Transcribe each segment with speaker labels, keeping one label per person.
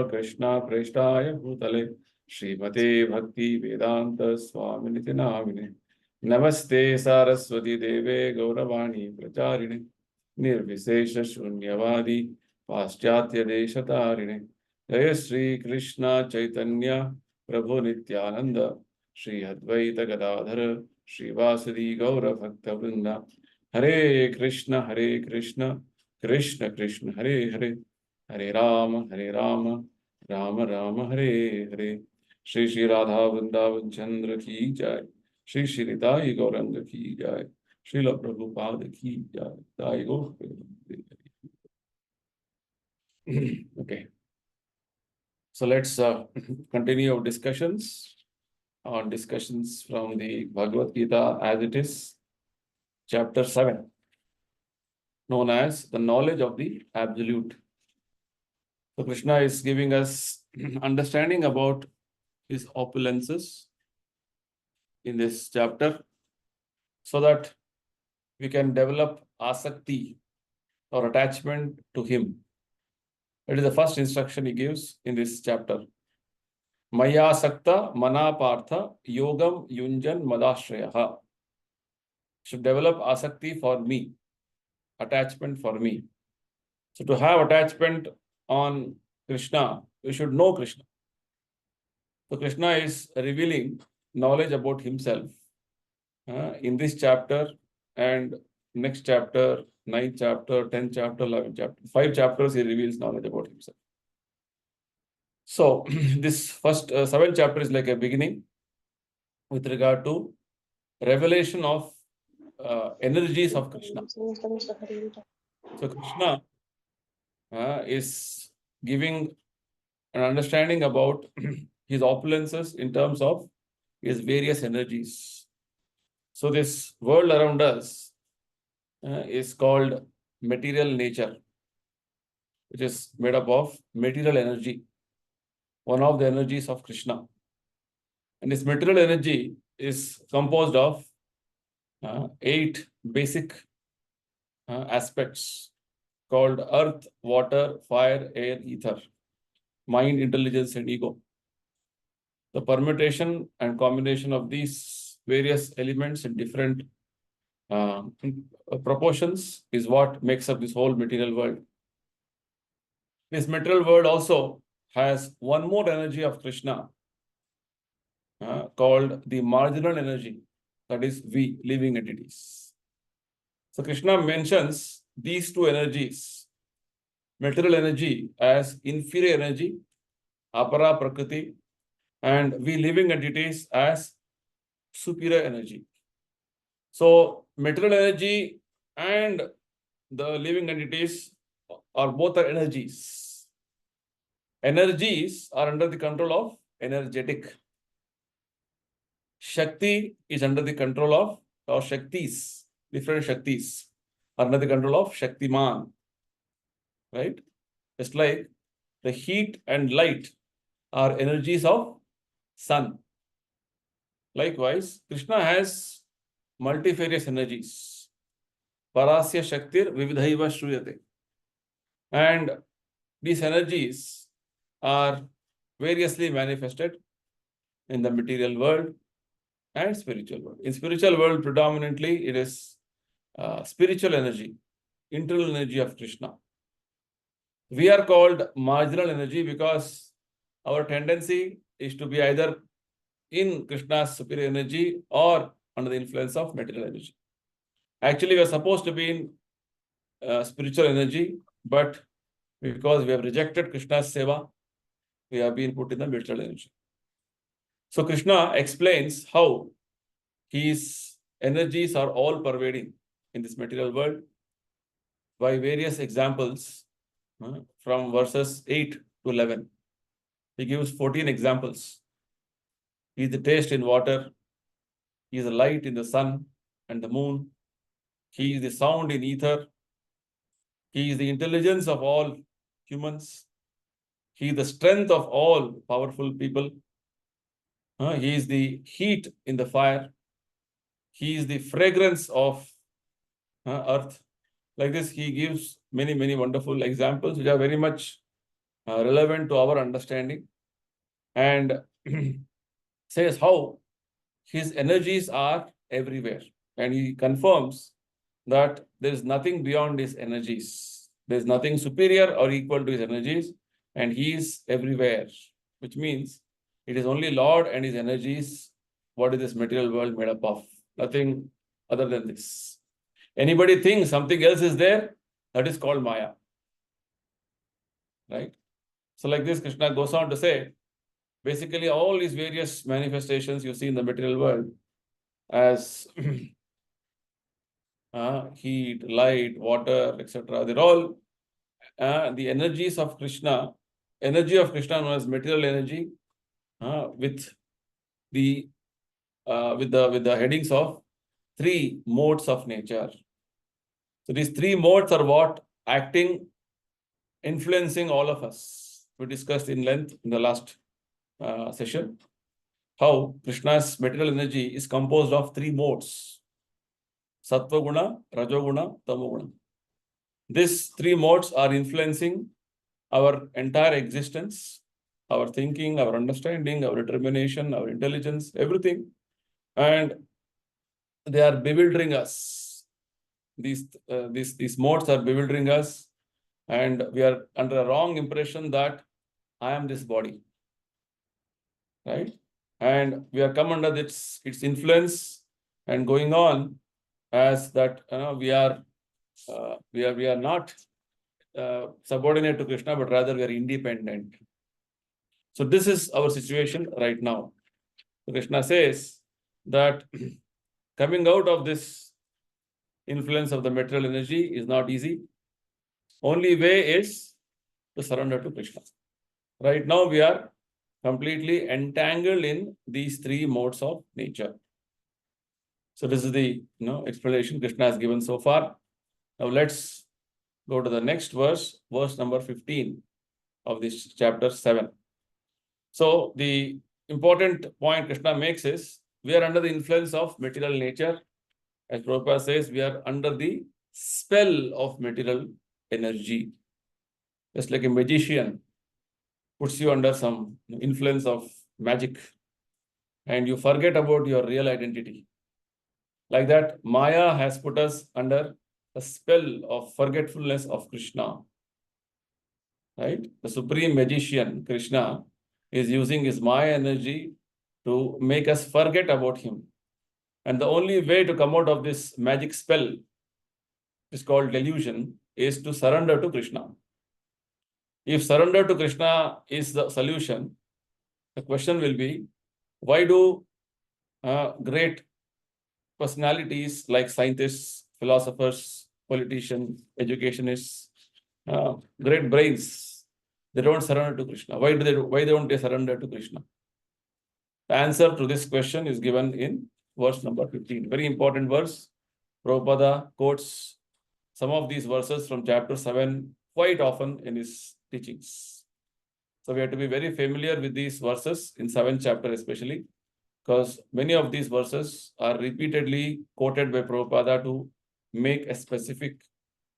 Speaker 1: Krishna Prestaya Bhutale Srimate Bhakti Vedanta Swaminiti Namine Namaste Saraswati Deve Gauravani Pracharine Nirvisesha Shunyavadi Paschatya Deshatarine Jaya Sri Krishna Chaitanya Prabhu Nityananda Sri Advaita Gadadhara Sri Vasadi Gaura Bhakta Vrinda Hare Krishna Krishna Krishna Hare Hare Hare Rama, Rama Rama, Hare Hare. Shri Shri Radha Vrindavan Chandra ki jai. Shri Shri Nitai Gauranga ki jai. Srila Prabhupada ki jai. Jai Gaur Okay, so let's continue our discussions from the Bhagavad Gita as it is, chapter 7, known as the knowledge of the absolute. So Krishna is giving us understanding about his opulences in this chapter so that we can develop asakti or attachment to him. That is the first instruction he gives in this chapter. Maya sakta manapartha yogam yunjan madashrayaha. Should develop asakti for me, attachment for me. So to have attachment on Krishna, we should know Krishna. So Krishna is revealing knowledge about himself in this chapter and next chapter, 9th chapter, 10th chapter, 11th chapter. 5 chapters he reveals knowledge about himself. So this first 7th chapter is like a beginning with regard to revelation of energies of Krishna. So Krishna is giving an understanding about his opulences in terms of his various energies. So this world around us is called material nature, which is made up of material energy, one of the energies of Krishna. And this material energy is composed of 8 basic aspects called earth, water, fire, air, ether, mind, intelligence, and ego. The permutation and combination of these various elements in different proportions is what makes up this whole material world. This material world also has one more energy of Krishna called the marginal energy, that is we, living entities. So Krishna mentions these 2 energies, material energy as inferior energy, apara prakriti, and we living entities as superior energy. So material energy and the living entities are both are energies. Energies are under the control of energetic. Shakti is under the control of, or Shaktis, different Shaktis are under the control of Shaktiman. Right? Just like the heat and light are energies of sun. Likewise, Krishna has multifarious energies. Parasya Shaktir Vividhaiva Shruyate. And these energies are variously manifested in the material world and spiritual world. In spiritual world, predominantly, it is spiritual energy, internal energy of Krishna. We are called marginal energy because our tendency is to be either in Krishna's superior energy or under the influence of material energy. Actually, we are supposed to be in spiritual energy, but because we have rejected Krishna's seva, we have been put in the material energy. So Krishna explains how his energies are all pervading in this material world by various examples from verses 8 to 11. He gives 14 examples. He is the taste in water. He is the light in the sun and the moon. He is the sound in ether. He is the intelligence of all humans. He is the strength of all powerful people. He is the heat in the fire. He is the fragrance of earth. Like this, he gives many, many wonderful examples which are very much relevant to our understanding, and says how his energies are everywhere. And he confirms that there is nothing beyond his energies. There is nothing superior or equal to his energies, and he is everywhere, which means it is only Lord and his energies. What is this material world made up of? Nothing other than this. Anybody thinks something else is there, that is called Maya. Right? So like this, Krishna goes on to say, basically all these various manifestations you see in the material world as heat, light, water, etc. They're all the energies of Krishna, energy of Krishna known as material energy, with the headings of three modes of nature. So these three modes are what? Acting, influencing all of us. We discussed in length in the last session how Krishna's material energy is composed of three modes: Sattva Guna, Rajoguna, Tamoguna. These three modes are influencing our entire existence, our thinking, our understanding, our determination, our intelligence, everything. And they are bewildering us. These modes are bewildering us, and we are under a wrong impression that I am this body, right? And we are come under its influence and going on as that we are not subordinate to Krishna, but rather we are independent. So this is our situation right now. So Krishna says that coming out of this influence of the material energy is not easy. Only way is to surrender to Krishna. Right now we are completely entangled in these three modes of nature. So this is the explanation Krishna has given so far. Now let's go to the next verse, verse number 15 of this chapter 7. So the important point Krishna makes is we are under the influence of material nature. As Prabhupada says, we are under the spell of material energy. Just like a magician puts you under some influence of magic and you forget about your real identity. Like that, Maya has put us under a spell of forgetfulness of Krishna. Right? The supreme magician, Krishna, is using his Maya energy to make us forget about him. And the only way to come out of this magic spell, is called delusion, is to surrender to Krishna. If surrender to Krishna is the solution, the question will be, why do great personalities like scientists, philosophers, politicians, educationists, great brains, they don't surrender to Krishna? Why don't they surrender to Krishna? The answer to this question is given in verse number 15. Very important verse. Prabhupada quotes some of these verses from chapter 7 quite often in his teachings. So we have to be very familiar with these verses in 7th chapter especially, because many of these verses are repeatedly quoted by Prabhupada to make a specific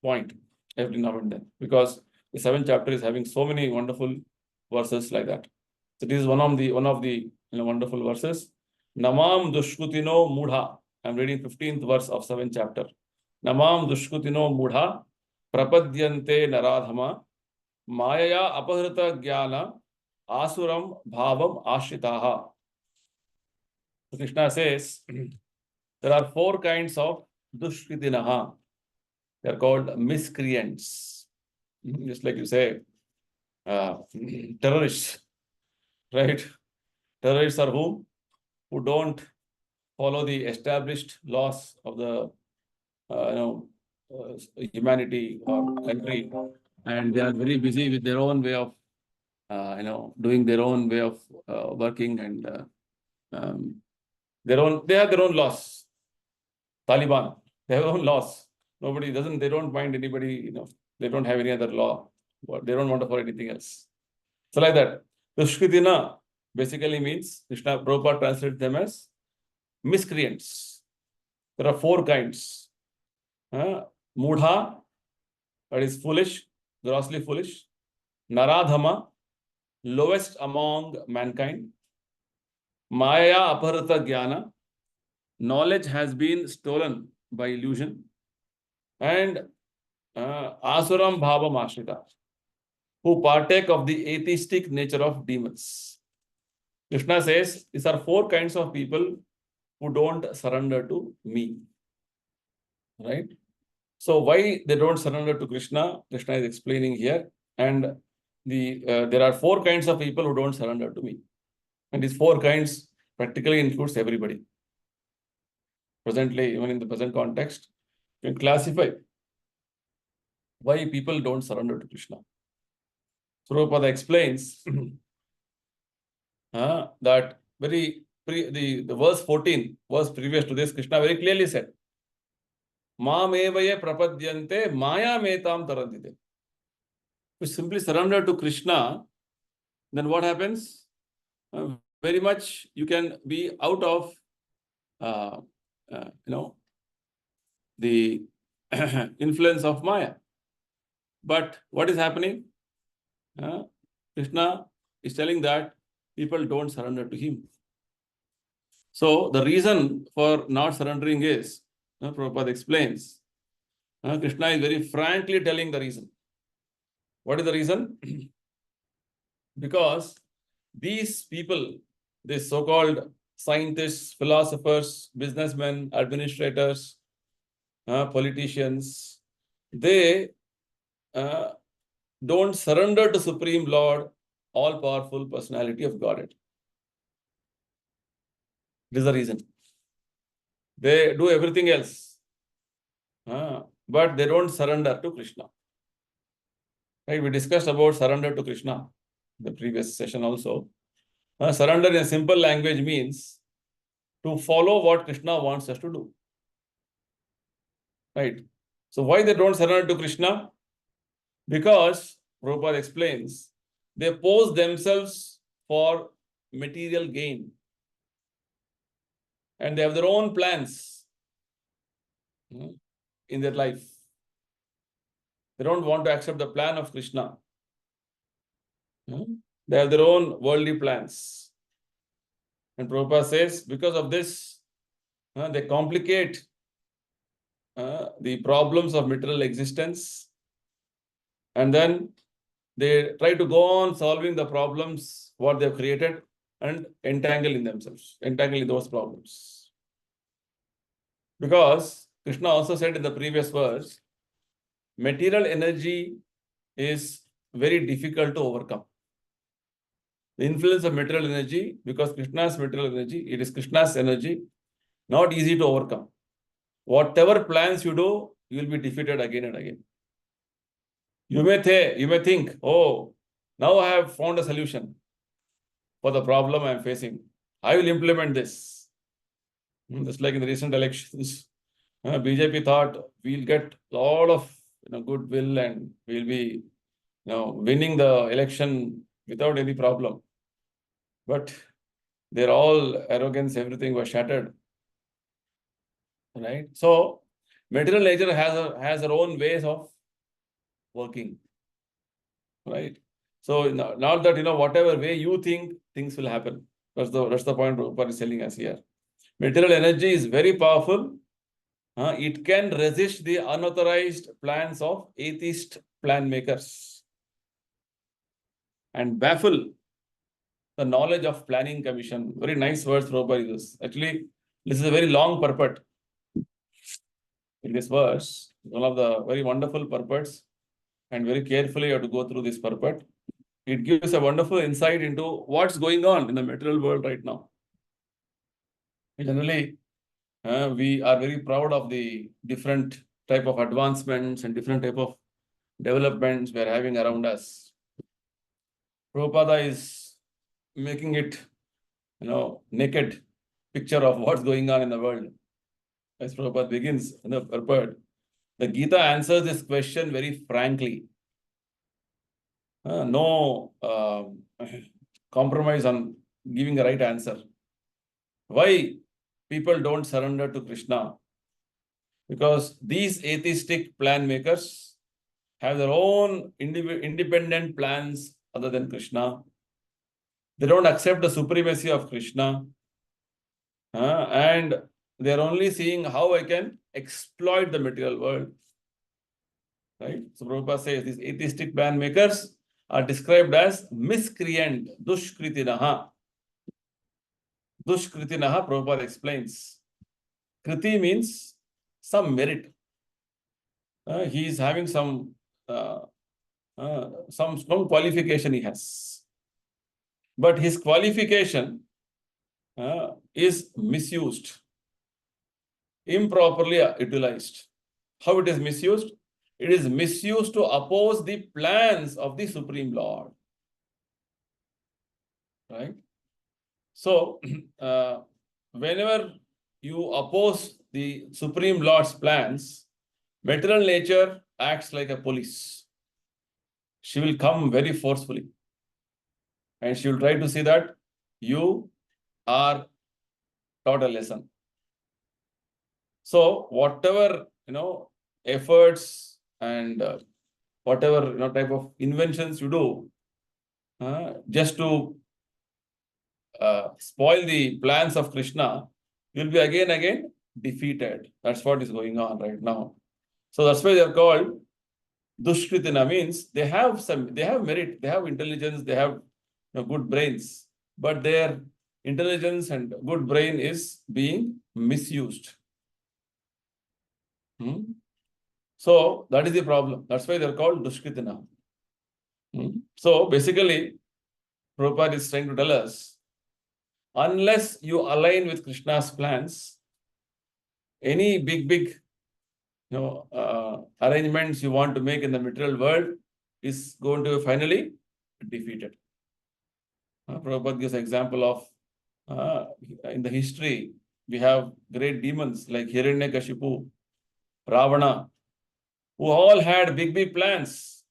Speaker 1: point every now and then, because the 7th chapter is having so many wonderful verses like that. So this is one of the wonderful verses. Namam dushkutino mudha. I'm reading 15th verse of 7th chapter. Namam dushkutino mudha prapadyante naradhama mayaya apahrita jnana asuram bhavam ashritaha. So Krishna says there are 4 kinds of dushkritinaha. They are called miscreants. Just like you say, terrorists, right? Terrorists are who don't follow the established laws of the humanity or country, and they are very busy with their own way of doing their own way of working, and they have their own laws. Taliban, they have their own laws. They don't mind anybody, they don't have any other law. They don't want to follow anything else. So like that. Dushkritina basically means, Krishna Prabhupada translates them as miscreants. There are 4 kinds. Mudha, that is foolish, grossly foolish. Naradhama, lowest among mankind. Maya aparata jnana, knowledge has been stolen by illusion. And asuram bhava mashrita, who partake of the atheistic nature of demons. Krishna says these are four kinds of people who don't surrender to me. Right? So why they don't surrender to Krishna? Krishna is explaining here. And there are four kinds of people who don't surrender to me. And these four kinds practically includes everybody. Presently, even in the present context, you can classify why people don't surrender to Krishna. Prabhupada explains that the verse 14, verse previous to this, Krishna very clearly said, Mamevaye prapadyante maya metam tarandite. If you simply surrender to Krishna, then what happens? Very much you can be out of the influence of Maya. But what is happening? Krishna is telling that people don't surrender to him. So the reason for not surrendering is, Prabhupada explains, Krishna is very frankly telling the reason. What is the reason? Because these people, these so-called scientists, philosophers, businessmen, administrators, politicians, they don't surrender to Supreme Lord, all-powerful personality of Godhead. This is the reason. They do everything else, but they don't surrender to Krishna. Right? We discussed about surrender to Krishna in the previous session also. Surrender in a simple language means to follow what Krishna wants us to do. Right? So why they don't surrender to Krishna? Because, Prabhupada explains, they pose themselves for material gain. And they have their own plans in their life. They don't want to accept the plan of Krishna. They have their own worldly plans. And Prabhupada says, because of this, they complicate the problems of material existence. And then they try to go on solving the problems, what they've created, and entangle in themselves, entangle in those problems. Because Krishna also said in the previous verse, material energy is very difficult to overcome. The influence of material energy, because Krishna's material energy, it is Krishna's energy, not easy to overcome. Whatever plans you do, you will be defeated again and again. You may think, oh, now I have found a solution for the problem I am facing. I will implement this. Just like in the recent elections, BJP thought we'll get a lot of goodwill and we'll be winning the election without any problem. But their all arrogance, everything was shattered. Right? So material nature has her own ways of working. Right? So not that whatever way you think, things will happen. That's the point Prabhupada is telling us here. Material energy is very powerful. It can resist the unauthorized plans of atheist plan makers and baffle the knowledge of planning commission. Very nice words Prabhupada uses. Actually, this is a very long purport in this verse. One of the very wonderful purports, and very carefully you have to go through this purport. It gives a wonderful insight into what's going on in the material world right now. Generally, we are very proud of the different type of advancements and different type of developments we are having around us. Prabhupada is making it, naked picture of what's going on in the world. As Prabhupada begins in the purport, the Gita answers this question very frankly. No compromise on giving the right answer. Why people don't surrender to Krishna? Because these atheistic plan makers have their own independent plans other than Krishna. They don't accept the supremacy of Krishna. And they're only seeing how I can exploit the material world. Right? So Prabhupada says these atheistic plan makers are described as miscreant, dushkritinaha. Dushkritinaha, Prabhupada explains. Kriti means some merit. He is having some qualification he has. But his qualification is misused, improperly utilized. How it is misused? It is misused to oppose the plans of the Supreme Lord. Right? So, whenever you oppose the Supreme Lord's plans, material nature acts like a police. She will come very forcefully. And she will try to see that you are taught a lesson. So, whatever, efforts and whatever, type of inventions you do, just to spoil the plans of Krishna, you'll be again defeated. That's what is going on right now. So that's why they are called Dushkritina. Means they have merit, they have intelligence, they have good brains, but their intelligence and good brain is being misused. So that is the problem. That's why they are called Dushkritina. So basically, Prabhupada is trying to tell us, unless you align with Krishna's plans, any big arrangements you want to make in the material world is going to be finally defeated. Prabhupada gives an example of in the history, we have great demons like Hiranyakashipu, Ravana, who all had big plans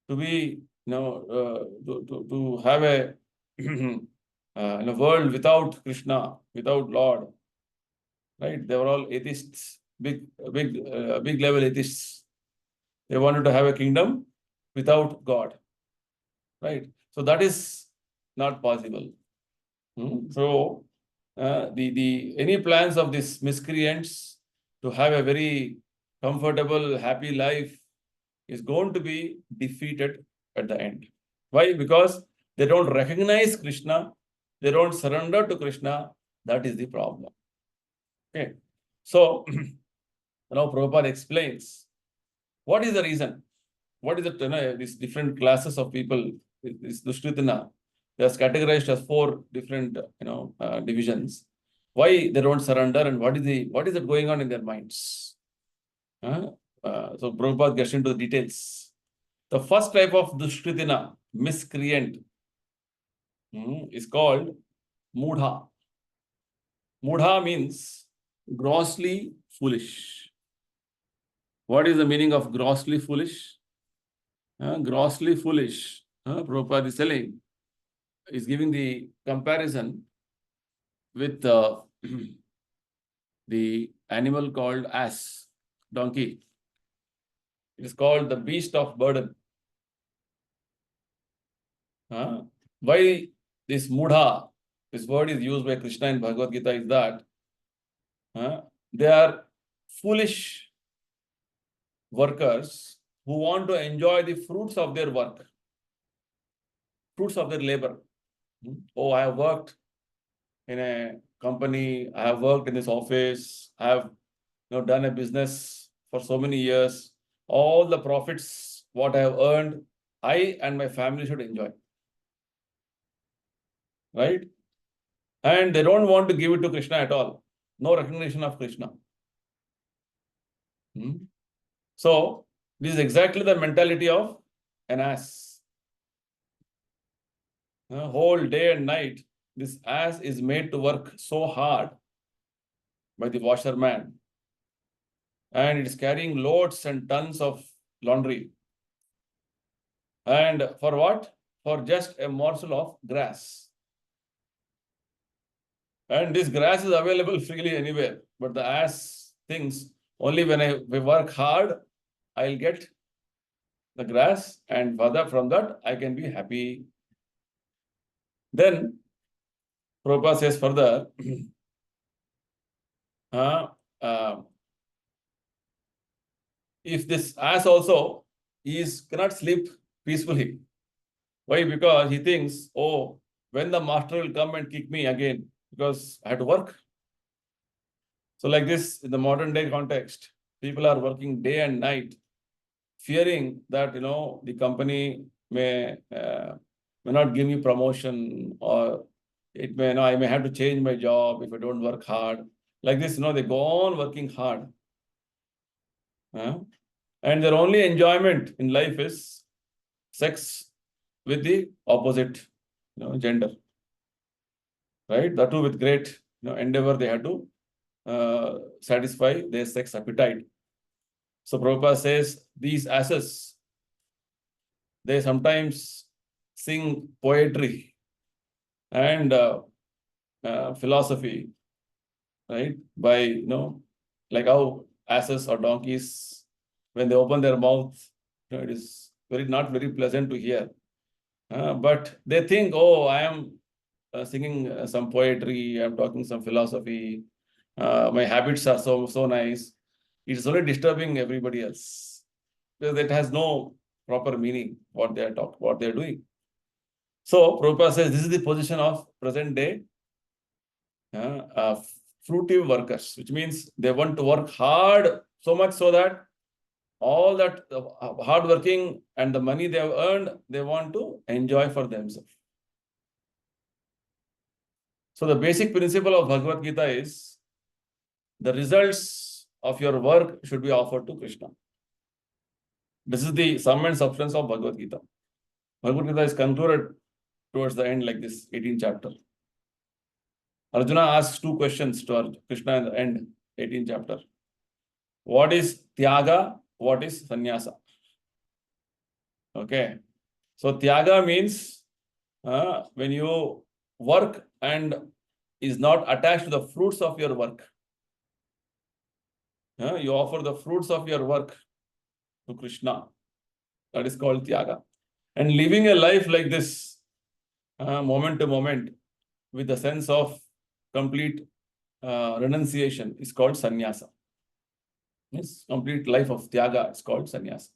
Speaker 1: to be, to have a in a world without Krishna, without Lord. Right? They were all atheists, big level atheists. They wanted to have a kingdom without God. Right? So that is not possible. So any plans of these miscreants to have a very comfortable, happy life is going to be defeated at the end. Why? Because they don't recognize Krishna, they don't surrender to Krishna. That is the problem. Okay. So now Prabhupada explains what is the reason. What is it? These different classes of people, this Dushkritina, they are categorized as 4 different divisions. Why they don't surrender, and what is it going on in their minds? So Prabhupada gets into the details. The first type of Dushkritina, miscreant, is called Mudha. Mudha means grossly foolish. What is the meaning of grossly foolish? Grossly foolish. Prabhupada is telling, is giving the comparison with the animal called ass, donkey. It is called the beast of burden. Why this Mudha, this word is used by Krishna in Bhagavad Gita, is that they are foolish workers who want to enjoy the fruits of their work, fruits of their labor. Oh, I have worked in a company, I have worked in this office, I have done a business for so many years. All the profits, what I have earned, I and my family should enjoy. Right? And they don't want to give it to Krishna at all. No recognition of Krishna. So, this is exactly the mentality of an ass. Whole day and night, this ass is made to work so hard by the washerman. And it is carrying loads and tons of laundry. And for what? For just a morsel of grass. And this grass is available freely anywhere. But the ass thinks, only when I work hard, I'll get the grass, and from that I can be happy. Then Prabhupada says further, if this ass also cannot sleep peacefully. Why? Because he thinks, oh, when the master will come and kick me again, because I had to work. So like this, in the modern day context, people are working day and night, fearing that, the company may not give me promotion, or it may, I may have to change my job if I don't work hard. Like this, they go on working hard. And their only enjoyment in life is sex with the opposite, gender. Right? That too with great, endeavor, they had to satisfy their sex appetite. So Prabhupada says, these asses, they sometimes sing poetry and philosophy, right? By, like how asses or donkeys, when they open their mouth, it is not very pleasant to hear. But they think, oh, I am singing some poetry, I'm talking some philosophy, my habits are so nice. It's only disturbing everybody else, because it has no proper meaning what they are doing. So Prabhupada says this is the position of present day fruitive workers, which means they want to work hard so much so that all that hard working and the money they have earned, they want to enjoy for themselves. So the basic principle of Bhagavad Gita is the results of your work should be offered to Krishna. This is the sum and substance of Bhagavad Gita. Bhagavad Gita is concluded towards the end like this, 18th chapter. Arjuna asks two questions to Krishna in the end, 18th chapter. What is Tyaga? What is Sannyasa? Okay. So Tyaga means when you work and is not attached to the fruits of your work. You offer the fruits of your work to Krishna. That is called Tyaga. And living a life like this, moment to moment, with a sense of complete renunciation, is called sannyasa. Yes, complete life of Tyaga is called sannyasa.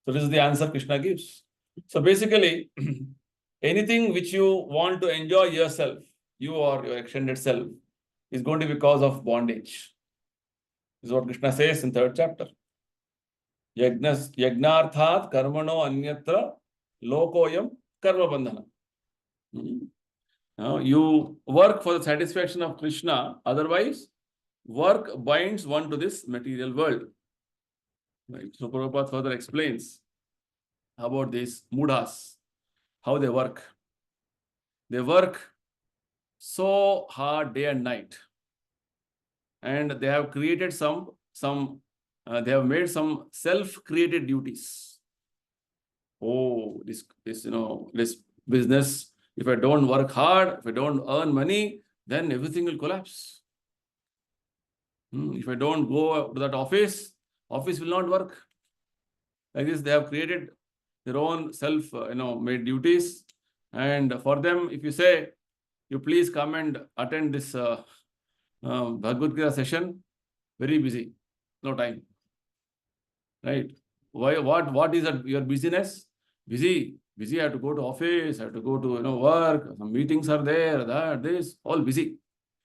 Speaker 1: So this is the answer Krishna gives. So basically, anything which you want to enjoy yourself, you or your extended self, is going to be cause of bondage. This is what Krishna says in 3rd chapter. Yagnarthat karmano anyatra lokoyam karma bandhana. You work for the satisfaction of Krishna, otherwise work binds one to this material world. Right? So Prabhupada further explains about these mudhas, how they work. They work so hard day and night, and they have created they have made some self-created duties. Oh, this business, if I don't work hard, if I don't earn money, then everything will collapse. If I don't go to that office will not work. Like this, they have created their own made duties. And for them, if you say, you please come and attend this Bhagavad Gita session, very busy, no time. Right? Why? What is that? Your busyness? Busy. I have to go to office. I have to go to work. Some meetings are there. This all busy.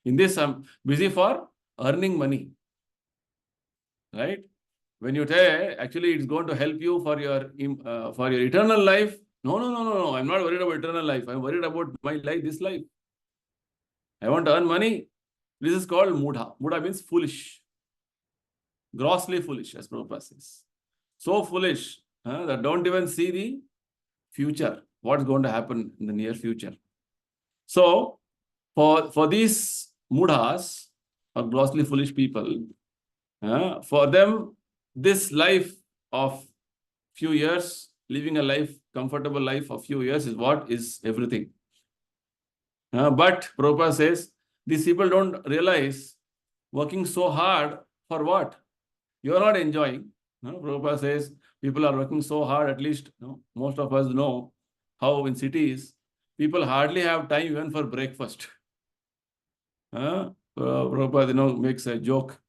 Speaker 1: In this, I'm busy for earning money. Right? When you say actually it's going to help you for your eternal life. No. I'm not worried about eternal life. I'm worried about my life, this life. I want to earn money. This is called mudha. Mudha means foolish. Grossly foolish, as Prabhupada says. So foolish that don't even see the future, what's going to happen in the near future. So, for these mudhas, or grossly foolish people, for them, this life of few years, living a life, comfortable life of few years is what is everything. But Prabhupada says, these people don't realize working so hard for what? You are not enjoying. Prabhupada says, People are working so hard, at least most of us know how in cities, people hardly have time even for breakfast. Prabhupada, makes a joke.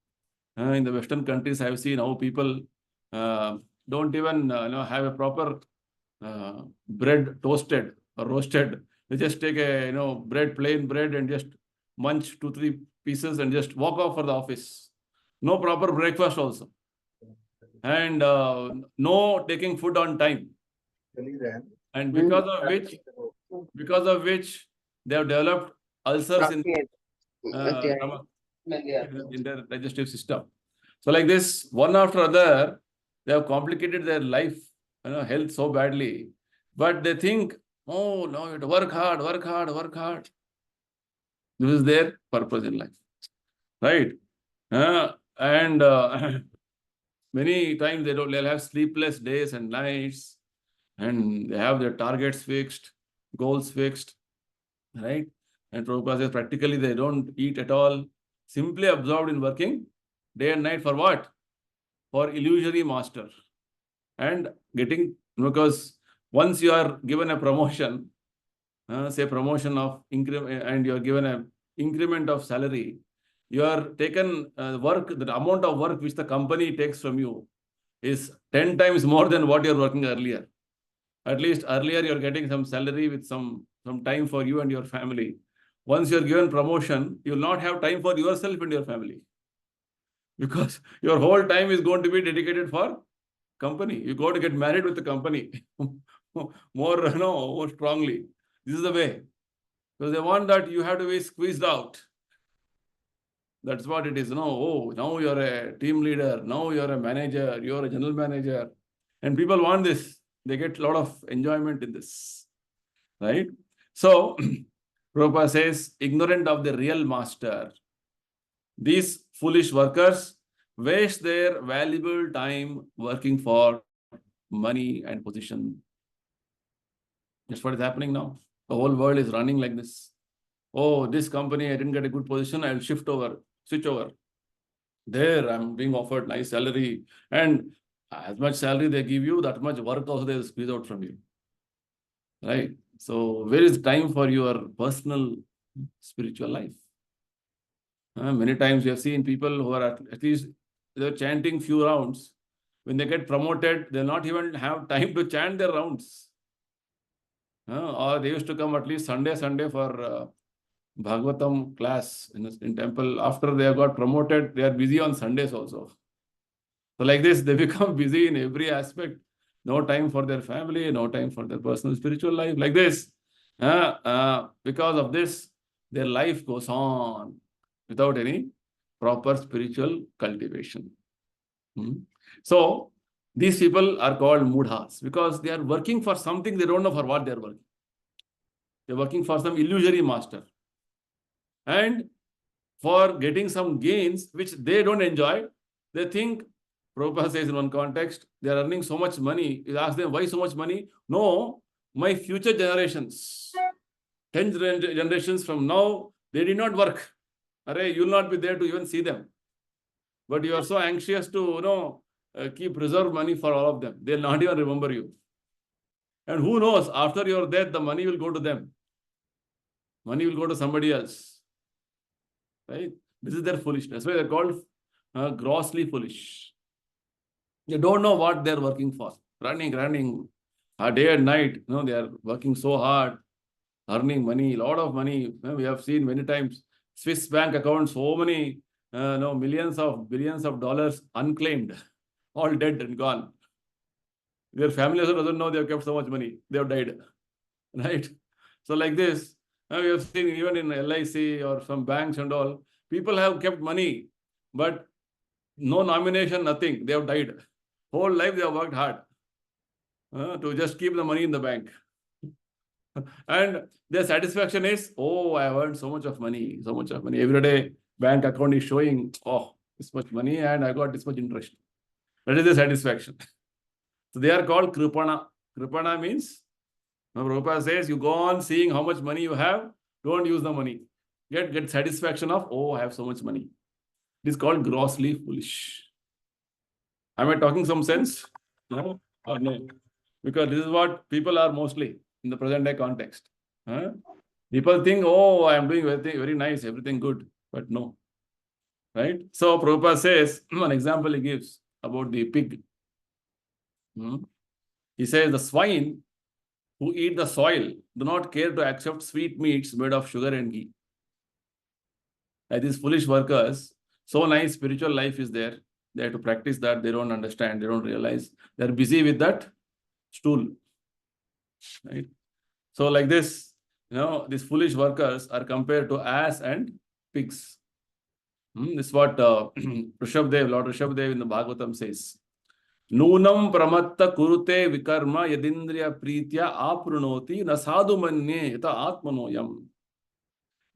Speaker 1: In the Western countries, I have seen how people don't even have a proper bread toasted or roasted. They just take a plain bread, and just munch 2-3 pieces and just walk off for the office. No proper breakfast also, and no taking food on time. And because of which they have developed ulcers in their digestive system. So like this, one after other, they have complicated their life, health so badly. But they think, oh no, you have to work hard, work hard, work hard. This is their purpose in life, right? And many times they'll have sleepless days and nights, and they have their targets fixed, goals fixed, right? And Prabhupada says practically they don't eat at all, simply absorbed in working day and night for what? For illusory master. And getting, because once you are given a promotion, say promotion of increment, and you are given an increment of salary, you are taken work, the amount of work which the company takes from you is 10 times more than what you're working earlier. At least earlier you're getting some salary with some time for you and your family. Once you're given promotion, you'll not have time for yourself and your family, because your whole time is going to be dedicated for company. You got to get married with the company more strongly. This is the way. Because they want that you have to be squeezed out. That's what it is. Oh, now you're a team leader. Now you're a manager. You're a general manager. And people want this. They get a lot of enjoyment in this. Right? So, Prabhupada says, ignorant of the real master, these foolish workers waste their valuable time working for money and position. That's what is happening now. The whole world is running like this. Oh, this company, I didn't get a good position, I'll switch over. There, I'm being offered nice salary. And as much salary they give you, that much work also they'll squeeze out from you. Right? So, where is time for your personal spiritual life? Many times we have seen people who are at least they're chanting few rounds. When they get promoted, they'll not even have time to chant their rounds. Or they used to come at least Sunday for Bhagavatam class in temple. After they have got promoted, they are busy on Sundays also. So like this, they become busy in every aspect. No time for their family, no time for their personal spiritual life. Like this. Because of this, their life goes on without any proper spiritual cultivation. So, these people are called mudhas because they are working for something they don't know for what they are working. They are working for some illusory master. And for getting some gains which they don't enjoy, they think, Prabhupada says in one context, they are earning so much money. You ask them, why so much money? No, my future generations, 10 generations from now, they did not work. You will not be there to even see them. But you are so anxious to, keep reserve money for all of them. They'll not even remember you. And who knows, after your death, the money will go to them. Money will go to somebody else. Right? This is their foolishness. That's why they're called grossly foolish. They don't know what they're working for. Running, day and night. They are working so hard, earning money, a lot of money. We have seen many times Swiss bank accounts, so many millions of billions of dollars unclaimed, all dead and gone. Their family also doesn't know they have kept so much money. They have died. Right? So like this, we have seen even in LIC or some banks and all, people have kept money, but no nomination, nothing. They have died. Whole life they have worked hard to just keep the money in the bank. And their satisfaction is, oh, I have earned so much of money. Every day, bank account is showing, oh, this much money and I got this much interest. That is the satisfaction. So they are called Kripana. Kripana means, Prabhupada says, you go on seeing how much money you have, don't use the money. Get satisfaction of, oh, I have so much money. It is called grossly foolish. Am I talking some sense? No? Or no? Because this is what people are mostly in the present day context. People think, oh, I am doing everything very nice, everything good. But no. Right? So Prabhupada says, one example he gives about the pig. He says the swine who eat the soil do not care to accept sweet meats made of sugar and ghee. Like these foolish workers, so nice spiritual life is there. They have to practice that. They don't understand. They don't realize. They're busy with that stool. Right? So like this, these foolish workers are compared to ass and pigs. This is what Lord Rishabdev in the Bhagavatam says. Nunam pramatta kurute vikarma yadindriya pritya aprunoti na sadhu manye yata atmanoyam.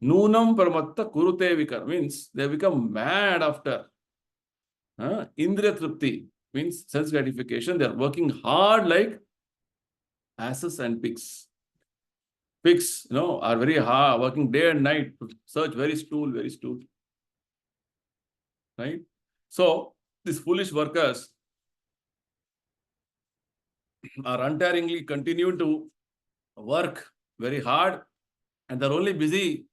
Speaker 1: Nunam pramatta kurute vikarma means they become mad after indriya tripti means sense gratification. They are working hard like asses and pigs. Pigs, are very hard, working day and night to search very stool. Right? So these foolish workers are untiringly continue to work very hard, and they're only busy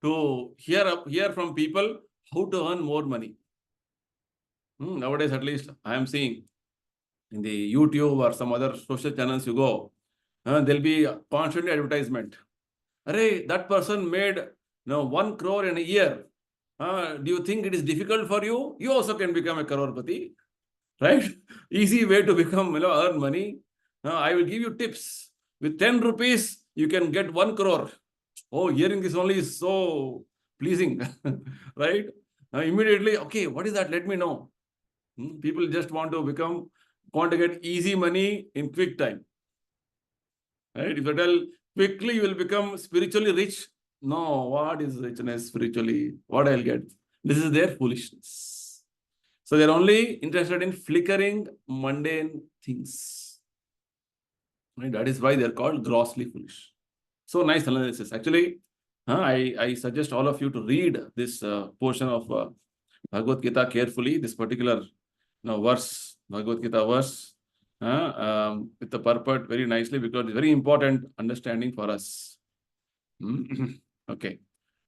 Speaker 1: to hear from people how to earn more money. Nowadays, at least, I am seeing in the YouTube or some other social channels you go, there'll be constantly advertisement. Array, that person made 1 crore in a year. Do you think it is difficult for you? You also can become a crorepati. Right? Easy way to become, earn money. I will give you tips. With 10 rupees, you can get 1 crore. Oh, hearing this only is so pleasing. Right? Immediately, okay, what is that? Let me know. People just want to get easy money in quick time. Right? If you tell quickly you will become spiritually rich. No, what is richness spiritually? What I'll get? This is their foolishness. So they're only interested in flickering mundane things. Right? That is why they're called grossly foolish. So nice analysis. Actually, I suggest all of you to read this portion of Bhagavad Gita carefully, this particular verse, Bhagavad Gita verse, with the purport very nicely, because it's very important understanding for us. Okay.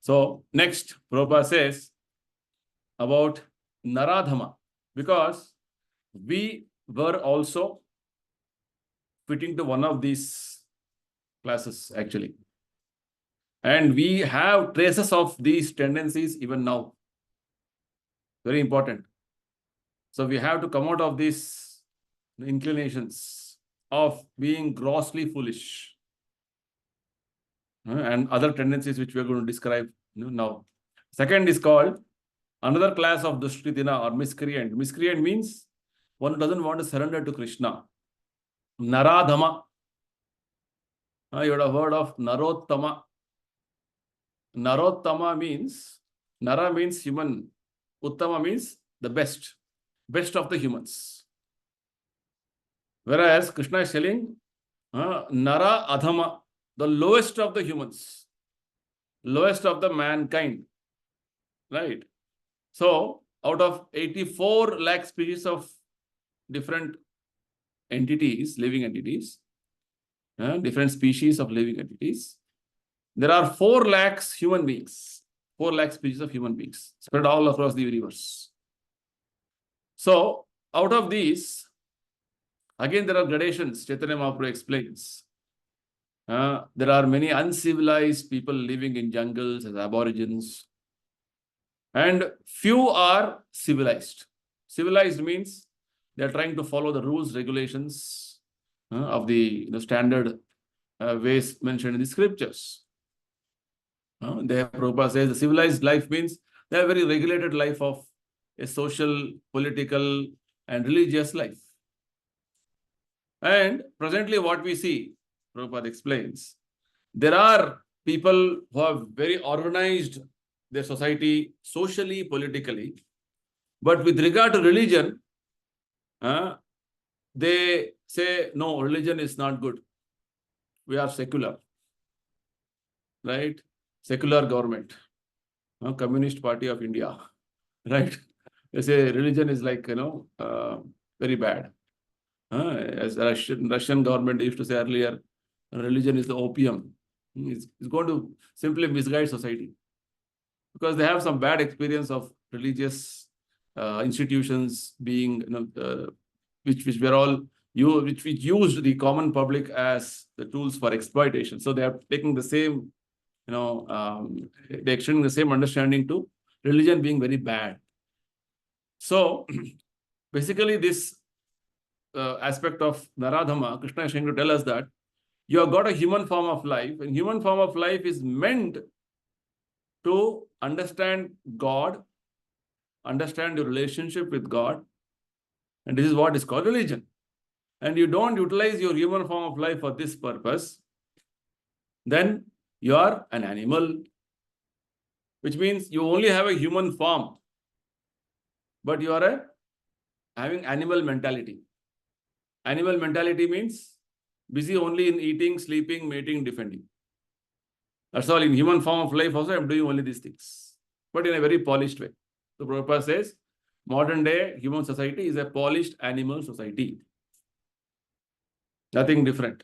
Speaker 1: So next, Prabhupada says about Naradhama, because we were also fitting to one of these classes actually. And we have traces of these tendencies even now. Very important. So we have to come out of these inclinations of being grossly foolish and other tendencies which we are going to describe now. Second is called another class of Dushritina or miscreant. Miscreant means one who doesn't want to surrender to Krishna. Naradhama. You would have heard of Narottama. Narottama means, Nara means human. Uttama means the best of the humans. Whereas Krishna is telling Nara Adhama, the lowest of the humans, lowest of the mankind. Right? So, out of 84 lakh species of different entities, living entities, different species of living entities, there are 4 lakhs human beings, 4 lakh species of human beings spread all across the universe. So, out of these, again, there are gradations. Chaitanya Mahaprabhu explains. There are many uncivilized people living in jungles as aborigines, and few are civilized. Civilized means they are trying to follow the rules, regulations of the standard ways mentioned in the scriptures. Prabhupada says the civilized life means they have a very regulated life of a social, political, and religious life. And presently what we see, Prabhupada explains, there are people who have very organized their society socially, politically, but with regard to religion, they say, no, religion is not good. We are secular. Right? Secular government. Communist Party of India. Right? They say religion is like, very bad. As Russian government used to say earlier, religion is the opium. It's going to simply misguide society because they have some bad experience of religious institutions being, which were all which used the common public as the tools for exploitation. So they are taking the same, they're extending the same understanding to religion being very bad. So basically, this aspect of Naradhama, Krishna is trying to tell us that you have got a human form of life, and human form of life is meant to understand God, understand your relationship with God, and this is what is called religion. And you don't utilize your human form of life for this purpose, then you are an animal, which means you only have a human form, but you are having animal mentality. Animal mentality means busy only in eating, sleeping, mating, defending. That's all. In human form of life also, I'm doing only these things, but in a very polished way. So Prabhupada says, modern day human society is a polished animal society. Nothing different.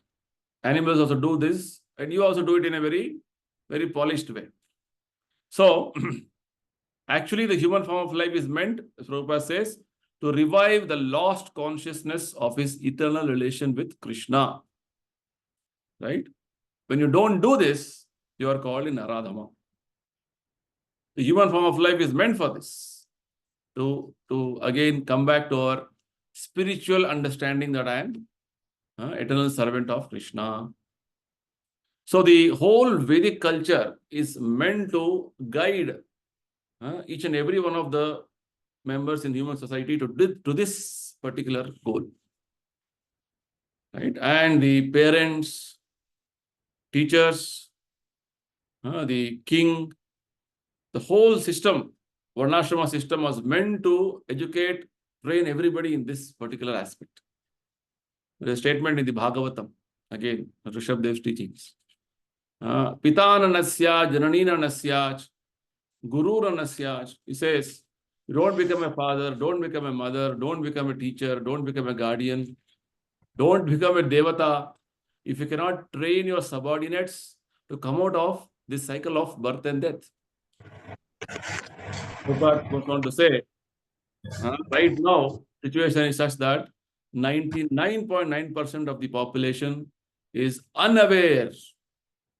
Speaker 1: Animals also do this, and you also do it in a very, very polished way. So, actually, the human form of life is meant, as Prabhupada says, to revive the lost consciousness of his eternal relation with Krishna. Right? When you don't do this, you are called in Naradhama. The human form of life is meant for this. To again come back to our spiritual understanding that I am eternal servant of Krishna. So the whole Vedic culture is meant to guide each and every one of the members in human society to this particular goal. Right? And the parents, teachers, the king, the whole system, Varnashrama system was meant to educate, train everybody in this particular aspect. There is a statement in the Bhagavatam, again, Rishabdev's teachings. Pitananasya, Jananinasyach, Gururanasyach. He says, don't become a father, don't become a mother, don't become a teacher, don't become a guardian, don't become a devata if you cannot train your subordinates to come out of this cycle of birth and death. Prabhupada goes on to say, right now, situation is such that 99.9% of the population is unaware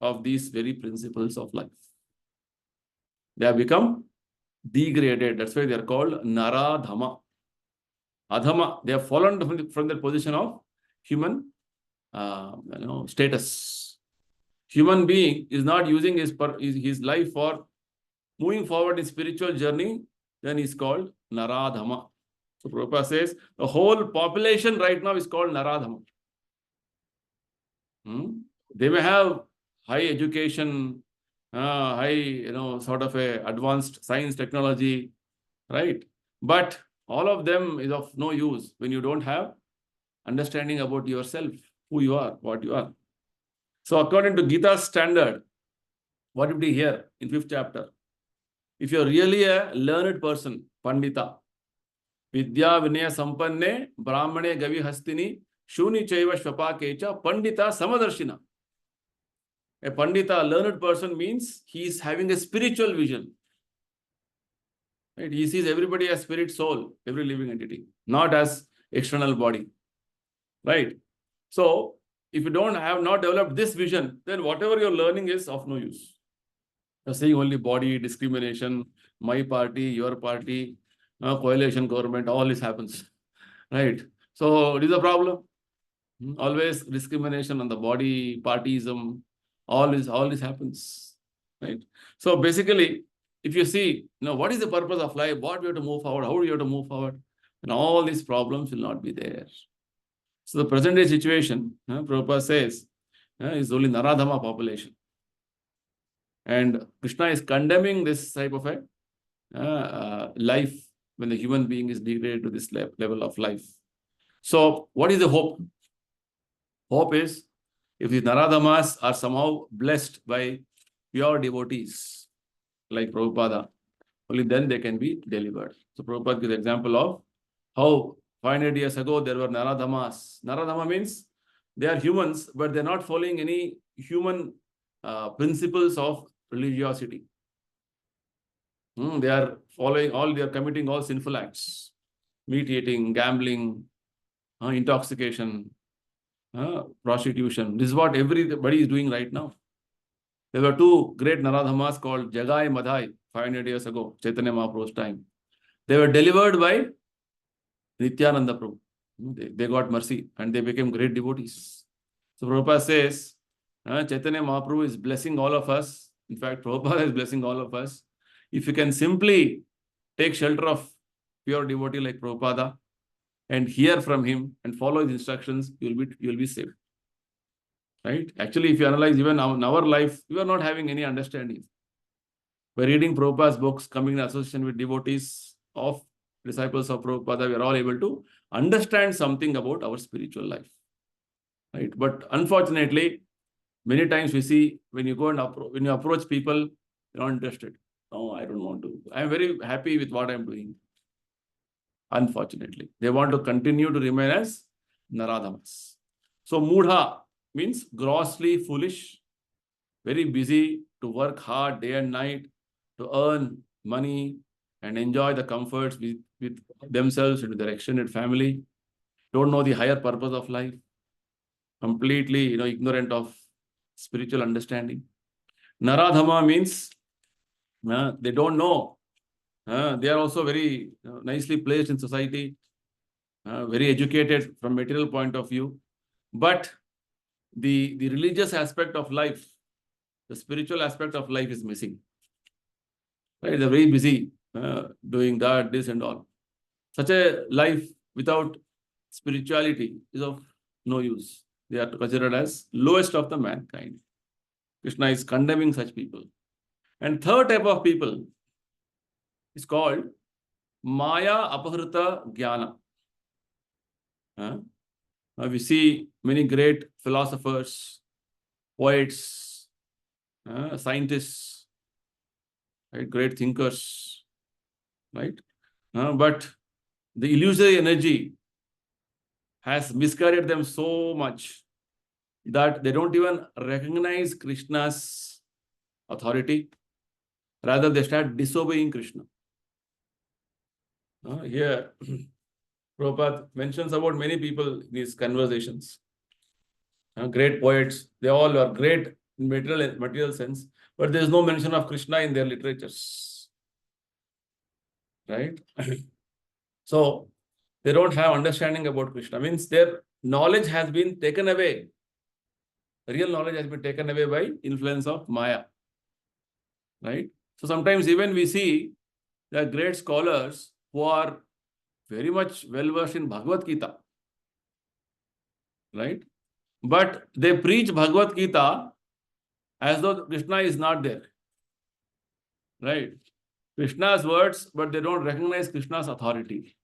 Speaker 1: of these very principles of life. They have become degraded. That's why they are called Naradhama. Adhama, they have fallen from their position of human status. Human being is not using his life for moving forward in spiritual journey, then he's called Naradhama. So Prabhupada says the whole population right now is called Naradhama. They may have high education, high, sort of a advanced science technology, right? But all of them is of no use when you don't have understanding about yourself, who you are, what you are. So according to Gita's standard, what did we hear in 5th chapter? If you're really a learned person, Pandita, Vidya Vinaya Sampanne, Brahmane Gavi Hastini, Shuni Chaiva Shvapakecha, Pandita Samadarshina. A Pandita, a learned person, means he is having a spiritual vision. Right? He sees everybody as spirit, soul, every living entity, not as external body. Right? So, if you have not developed this vision, then whatever you're learning is of no use. You're saying only body, discrimination, my party, your party, coalition government, all this happens. Right? So, it is a problem. Always discrimination on the body, partyism, all this happens. Right? So, basically, if you see, what is the purpose of life, what we have to move forward, how do you have to move forward, and all these problems will not be there. So the present day situation, Prabhupada says, is only Naradhama population. And Krishna is condemning this type of a life when the human being is degraded to this level of life. So what is the hope? Hope is if the Naradhamas are somehow blessed by pure devotees like Prabhupada, only then they can be delivered. So Prabhupada gives the example of how 500 years ago, there were Naradhamas. Naradhama means they are humans, but they're not following any human principles of religiosity. They are committing all sinful acts. Meat eating, gambling, intoxication, prostitution. This is what everybody is doing right now. There were two great Naradhamas called Jagai Madhai 500 years ago, Chaitanya Mahaprabhu's time. They were delivered by Nityananda Prabhu. They got mercy and they became great devotees. So Prabhupada says, Chaitanya Mahaprabhu is blessing all of us. In fact, Prabhupada is blessing all of us. If you can simply take shelter of pure devotee like Prabhupada and hear from him and follow his instructions, you will be saved. Right? Actually, if you analyze even in our life, we are not having any understanding. By reading Prabhupada's books, coming in association with devotees of disciples of Prabhupada, we are all able to understand something about our spiritual life. Right? But unfortunately, many times we see when you go and when you approach people, you're not interested. No, I don't want to. I'm very happy with what I'm doing. Unfortunately, they want to continue to remain as Naradhamas. So Mudha means grossly foolish, very busy to work hard day and night to earn money and enjoy the comforts with themselves and with their extended family. Don't know the higher purpose of life. Completely, ignorant of spiritual understanding. Naradhama means they don't know. They are also very nicely placed in society, very educated from material point of view. But the religious aspect of life, the spiritual aspect of life is missing. Right? They're very busy doing that, this and all. Such a life without spirituality is of no use. They are considered as lowest of the mankind. Krishna is condemning such people. And third type of people is called Maya Apahrita Jnana. We see many great philosophers, poets, scientists, right? Great thinkers, right? But the illusory energy has misguided them so much that they don't even recognize Krishna's authority. Rather, they start disobeying Krishna. Here, Prabhupada mentions about many people in these conversations. Great poets, they all are great in material sense, but there is no mention of Krishna in their literatures. Right? So, they don't have understanding about Krishna. Means their knowledge has been taken away. Real knowledge has been taken away by influence of Maya. Right? So sometimes even we see that great scholars who are very much well-versed in Bhagavad Gita. Right? But they preach Bhagavad Gita as though Krishna is not there. Right? Krishna's words, but they don't recognize Krishna's authority.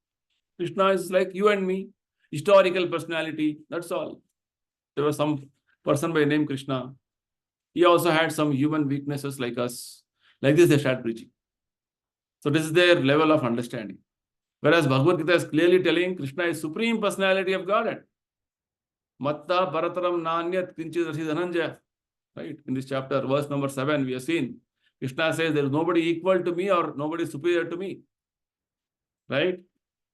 Speaker 1: Krishna is like you and me, historical personality, that's all. There was some person by name Krishna. He also had some human weaknesses like us. Like this, they start preaching. So this is their level of understanding. Whereas Bhagavad Gita is clearly telling Krishna is supreme personality of Godhead. Matta parataram nanyat kinchidasi dhananjaya. Right? In this chapter, verse number 7, we have seen Krishna says there is nobody equal to me or nobody superior to me. Right?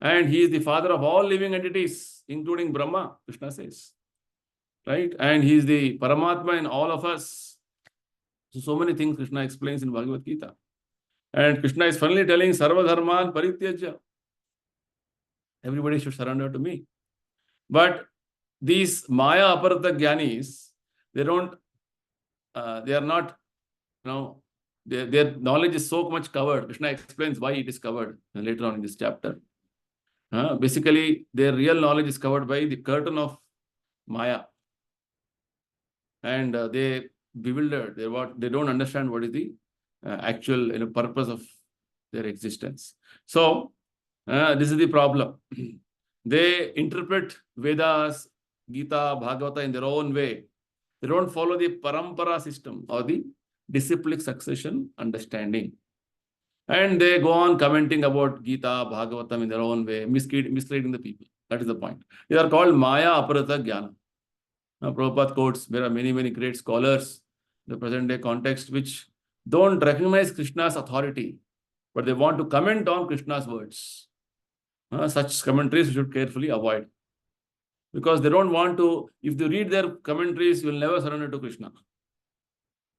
Speaker 1: And he is the father of all living entities, including Brahma, Krishna says. Right? And he is the Paramatma in all of us. So many things Krishna explains in Bhagavad Gita. And Krishna is finally telling Sarva Dharman Parityajya. Everybody should surrender to me. But these Maya Aparata Jnanis, they are not, their knowledge is so much covered. Krishna explains why it is covered later on in this chapter. Basically, their real knowledge is covered by the curtain of Maya. And they bewildered. They don't understand what is the actual purpose of their existence. So, this is the problem. They interpret Vedas, Gita, Bhagavata in their own way. They don't follow the parampara system or the disciplic succession understanding. And they go on commenting about Gita, Bhagavatam in their own way, misleading the people. That is the point. They are called Maya Aparata Jnana. Now, Prabhupada quotes, there are many, many great scholars in the present day context which don't recognize Krishna's authority, but they want to comment on Krishna's words. Such commentaries we should carefully avoid. Because they don't want to, if they read their commentaries, you will never surrender to Krishna.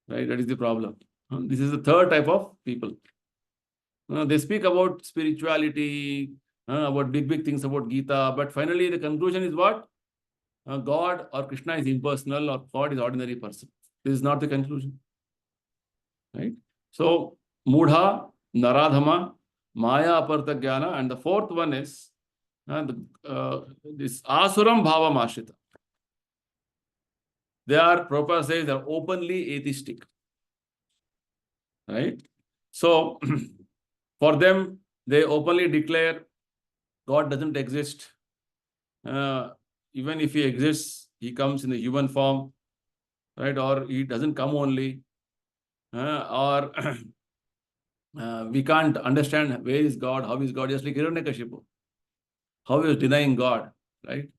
Speaker 1: Right? That is the problem. This is the third type of people. They speak about spirituality, about big things about Gita, but finally the conclusion is what? God or Krishna is impersonal or God is ordinary person. This is not the conclusion. Right? So, Mudha, Naradhama, Maya Aparta Jnana, and the fourth one is this Asuram Bhava Mashrita. They are, Prabhupada says, they are openly atheistic. Right? So, for them, they openly declare God doesn't exist. Even if he exists, he comes in a human form, right? Or he doesn't come only. Or we can't understand where is God, how is God, just like Hiranyakashipu. How he is denying God, right?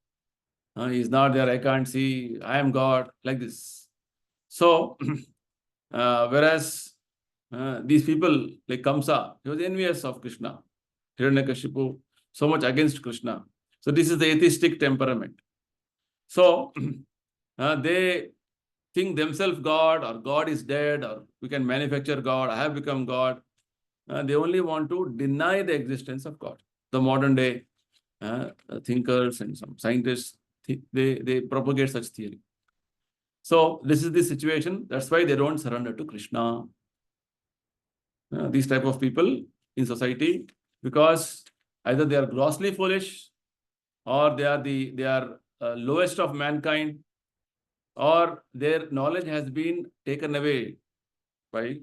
Speaker 1: He is not there, I can't see, I am God, like this. So, whereas these people like Kamsa, he was envious of Krishna. Hiranyakashipu, so much against Krishna. So this is the atheistic temperament. So they think themselves God, or God is dead, or we can manufacture God, I have become God. They only want to deny the existence of God. The modern day thinkers and some scientists, they propagate such theory. So this is the situation. That's why they don't surrender to Krishna. These type of people in society, because either they are grossly foolish, or they are lowest of mankind, or their knowledge has been taken away by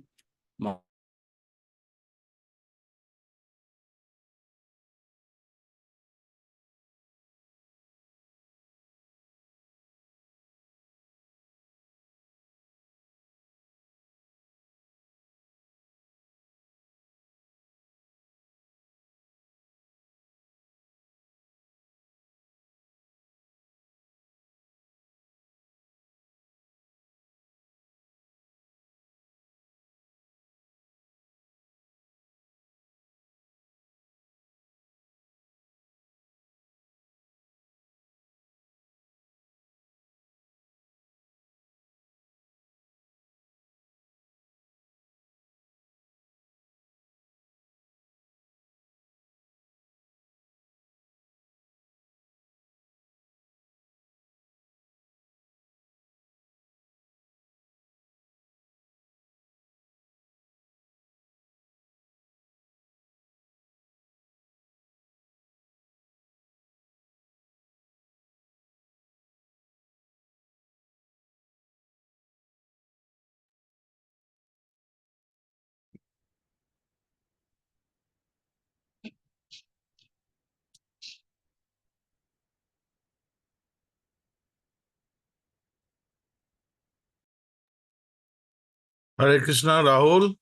Speaker 2: Hare Krishna, Rahul.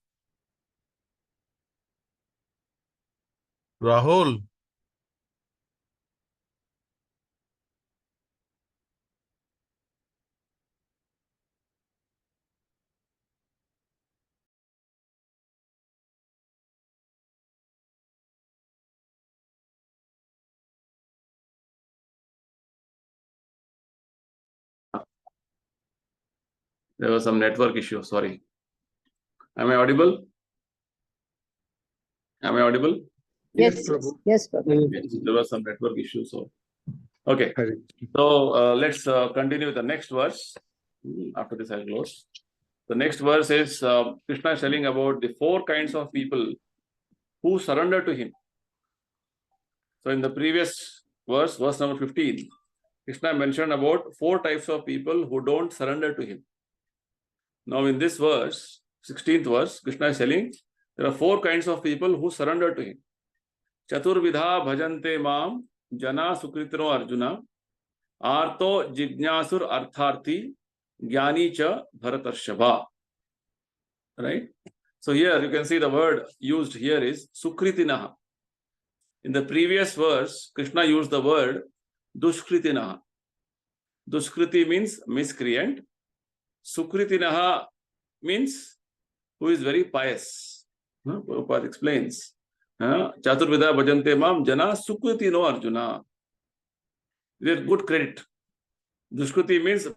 Speaker 2: Rahul.
Speaker 1: There was some network issue, sorry. Am I audible? Am I audible?
Speaker 3: Yes, Prabhu. Yes, Prabhu.
Speaker 1: Yes, there was some network issue, so. Okay, so let's continue with the next verse. After this, I'll close. The next verse is Krishna is telling about the four kinds of people who surrender to him. So in the previous verse, verse number 15, Krishna mentioned about four types of people who don't surrender to him. Now in this verse, 16th verse, Krishna is telling there are four kinds of people who surrender to him. Chaturvidha bhajante mam jana sukritro arjuna arto jignasur artharthi jnani cha bharatarshava. Right? So here you can see the word used here is sukritinaha. In the previous verse, Krishna used the word Dushkritinaha. Dushkriti means miscreant. Sukritinaha means who is very pious. Prabhupada explains. Chaturvida bhajante mam jana sukritino Arjuna. They are good credit. Dushkriti means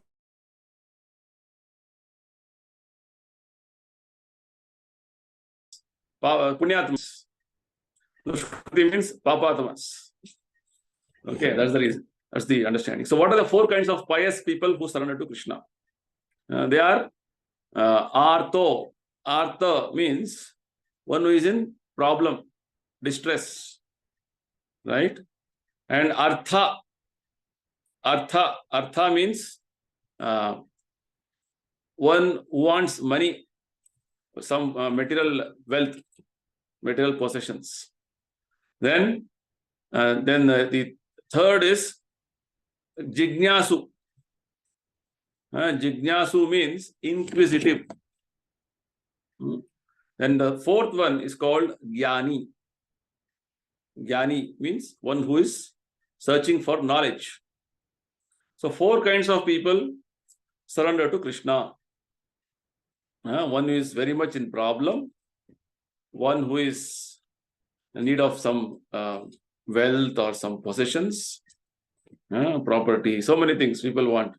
Speaker 1: punyatmas. Dushkriti means papatmas. Okay, that's the reason. That's the understanding. So what are the four kinds of pious people who surrender to Krishna? They are artho. Artha means one who is in problem, distress, right? And artha. Artha means one who wants money, some material wealth, material possessions. Then the third is jignasu. Jignasu means inquisitive. Then the fourth one is called Jnani. Jnani means one who is searching for knowledge. So four kinds of people surrender to Krishna. One who is very much in problem, one who is in need of some wealth or some possessions, property, so many things people want.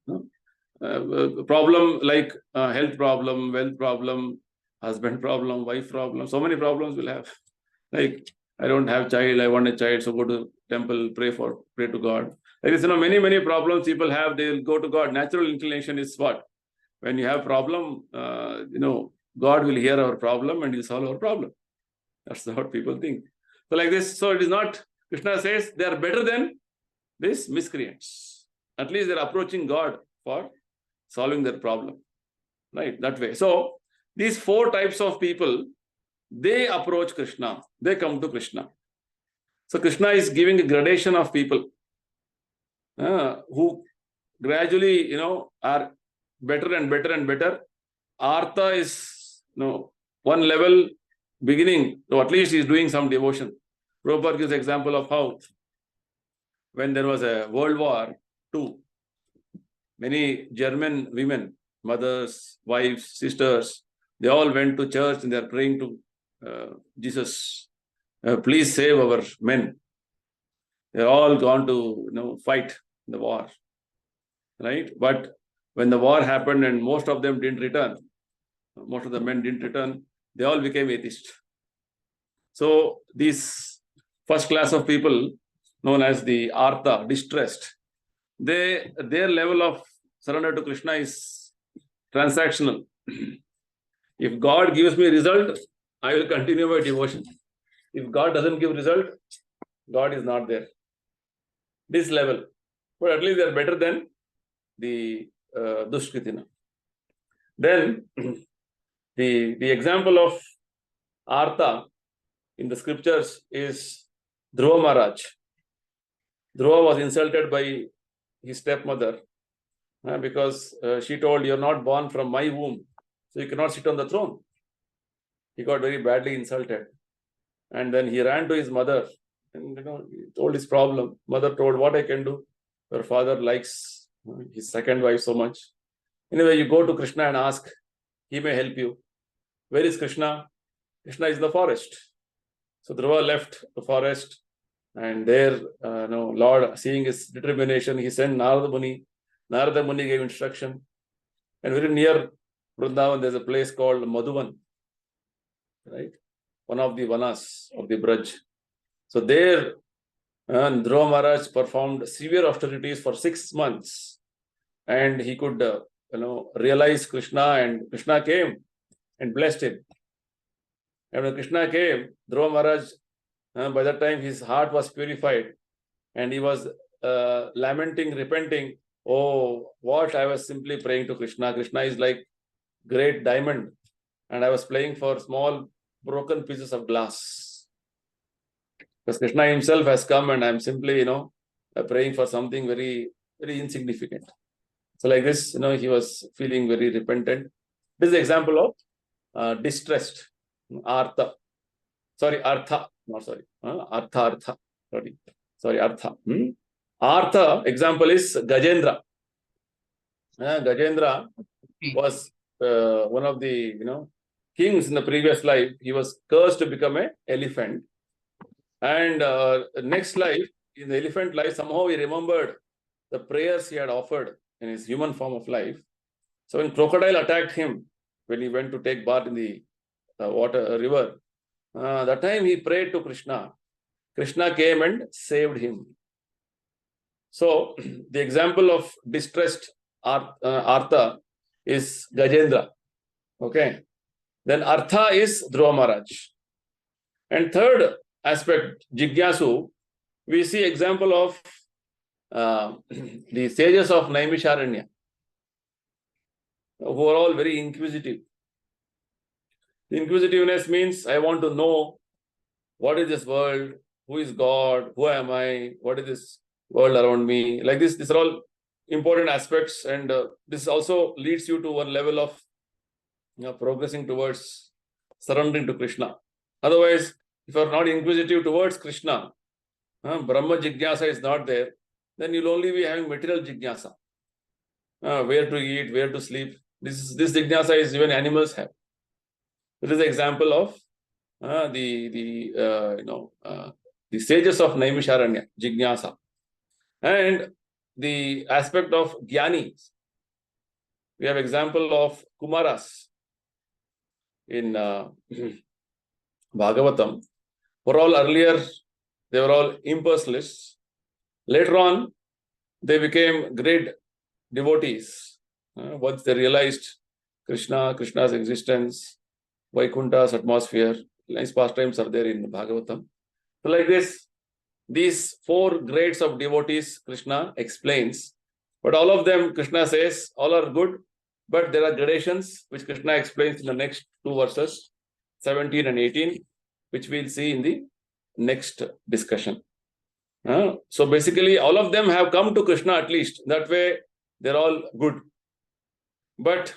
Speaker 1: Problem like health problem, wealth problem, husband problem, wife problem, so many problems we'll have. Like, I don't have child, I want a child, so go to temple, pray to God. There is many problems people have, they will go to God. Natural inclination is what? When you have problem, God will hear our problem and he'll solve our problem. That's what people think. So like this, so it is not, Krishna says they are better than these miscreants. At least they're approaching God for solving their problem. Right, that way. So these four types of people, they approach Krishna. They come to Krishna. So Krishna is giving a gradation of people who gradually, are better and better and better. Artha is, one level beginning, so at least he is doing some devotion. Prabhupada gives example of how when there was a World War II, many German women, mothers, wives, sisters, they all went to church and they are praying to Jesus, please save our men. They're all gone to fight the war, right? But when the war happened and most of them didn't return, most of the men didn't return, they all became atheists. So these first class of people, known as the Artha, distressed, their level of surrender to Krishna is transactional. If God gives me result, I will continue my devotion. If God doesn't give result, God is not there. This level. But at least they are better than the Dushkritina. Then the example of Artha in the scriptures is Dhruva Maharaj. Dhruva was insulted by his stepmother because she told, you're not born from my womb, so you cannot sit on the throne. He got very badly insulted. And then he ran to his mother and he told his problem. Mother told, what I can do? Your father likes his second wife so much. Anyway, you go to Krishna and ask, he may help you. Where is Krishna? Krishna is in the forest. So Dhruva left the forest, and there, Lord, seeing his determination, he sent Narada Muni. Narada Muni gave instruction. And very near Vrindavan, there's a place called Madhuvan, right? One of the vanas of the Braj. So there, Dhruva Maharaj performed severe austerities for 6 months, and he could, realize Krishna, and Krishna came and blessed him. And when Krishna came, Dhruva Maharaj, by that time his heart was purified, and he was lamenting, repenting. Oh, what I was simply praying to Krishna. Krishna is like great diamond, and I was playing for small broken pieces of glass. Because Krishna himself has come, and I'm simply, praying for something very, very insignificant. So like this, he was feeling very repentant. This is an example of distressed. Artha. Sorry, Artha. Not sorry. Artha. Sorry, Artha. Artha example is Gajendra. Gajendra was one of the kings in the previous life. He was cursed to become an elephant, and next life, in the elephant life, somehow he remembered the prayers he had offered in his human form of life. So when crocodile attacked him, when he went to take bath in the river, that time he prayed to Krishna. Krishna came and saved him. So the example of distressed Artha is Gajendra. Okay. Then Artha is Dhruva Maharaj. And third aspect, Jigyasu, we see example of the sages of Naimisharanya, who are all very inquisitive. Inquisitiveness means I want to know what is this world, who is God, who am I, what is this world around me. Like this, these are all important aspects, and this also leads you to one level of progressing towards surrendering to Krishna. Otherwise, if you are not inquisitive towards Krishna, Brahma Jigyasa is not there, then you'll only be having material Jigyasa. Where to eat, where to sleep. This Jigyasa is even animals have. This is the example of the sages of Naimisharanya, Jigyasa. And the aspect of Jnanis. We have example of Kumaras in Bhagavatam. For all earlier, they were all impersonalists. Later on, they became great devotees. Once they realized Krishna's existence, Vaikuntha's atmosphere, nice pastimes are there in Bhagavatam. So like this, these four grades of devotees Krishna explains, but all of them Krishna says all are good, but there are gradations which Krishna explains in the next two verses, 17 and 18, which we'll see in the next discussion. So basically, all of them have come to Krishna at least. That way, they're all good. But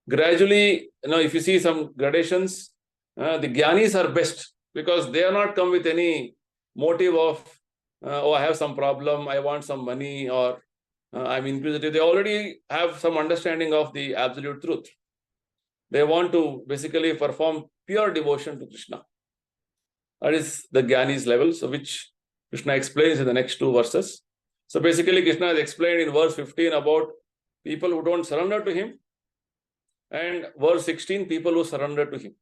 Speaker 1: gradually, if you see some gradations, the Jnanis are best because they are not come with any motive of, I have some problem, I want some money, or I'm inquisitive. They already have some understanding of the absolute truth. They want to basically perform pure devotion to Krishna. That is the Jnanis level, so which Krishna explains in the next two verses. So basically, Krishna has explained in verse 15 about people who don't surrender to him, and verse 16, people who surrender to him.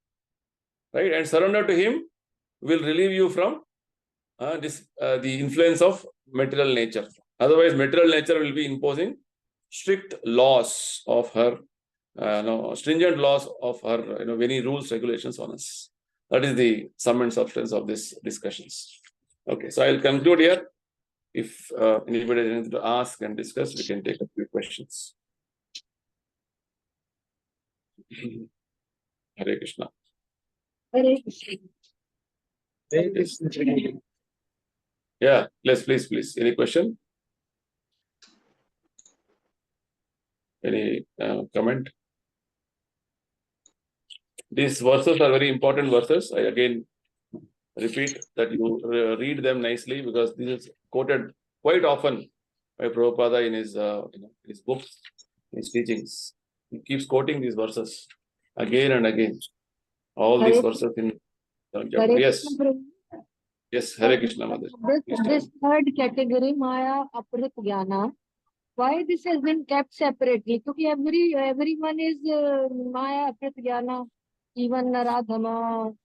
Speaker 1: Right? And surrender to him will relieve you from the influence of material nature. Otherwise, material nature will be imposing strict laws of her, stringent laws of her, many rules, regulations on us. That is the sum and substance of these discussions. Okay, so I'll conclude here. If anybody has anything to ask and discuss, we can take a few questions. Hare Krishna.
Speaker 3: Hare Krishna.
Speaker 1: Yeah, please. Any question? Any comment? These verses are very important verses. I again repeat that you read them nicely, because this is quoted quite often by Prabhupada in his books, his teachings. He keeps quoting these verses again and again. All these verses in chapter. Yes, Hare Krishna, Mother.
Speaker 3: This third category, Maya Aprit Jnana, why this has been kept separately? Because everyone is Maya Aprit Jnana, even Naradhama.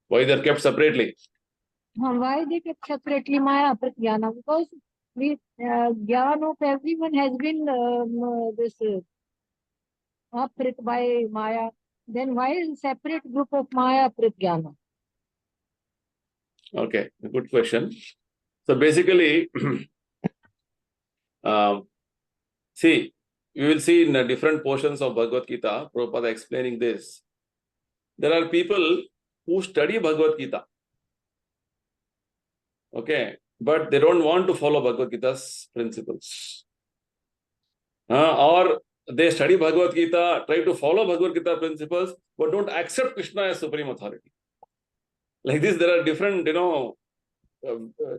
Speaker 1: Why they are kept separately?
Speaker 3: Why they kept separately Maya Aprit Jnana? Because Jnana of everyone has been this Aprit by Maya. Then why is a separate group of Maya Aprit Jnana?
Speaker 1: Okay, good question. So basically, see, you will see in different portions of Bhagavad Gita, Prabhupada explaining this. There are people who study Bhagavad Gita, okay, but they don't want to follow Bhagavad Gita's principles. Or they study Bhagavad Gita, try to follow Bhagavad Gita principles, but don't accept Krishna as supreme authority. Like this, there are different,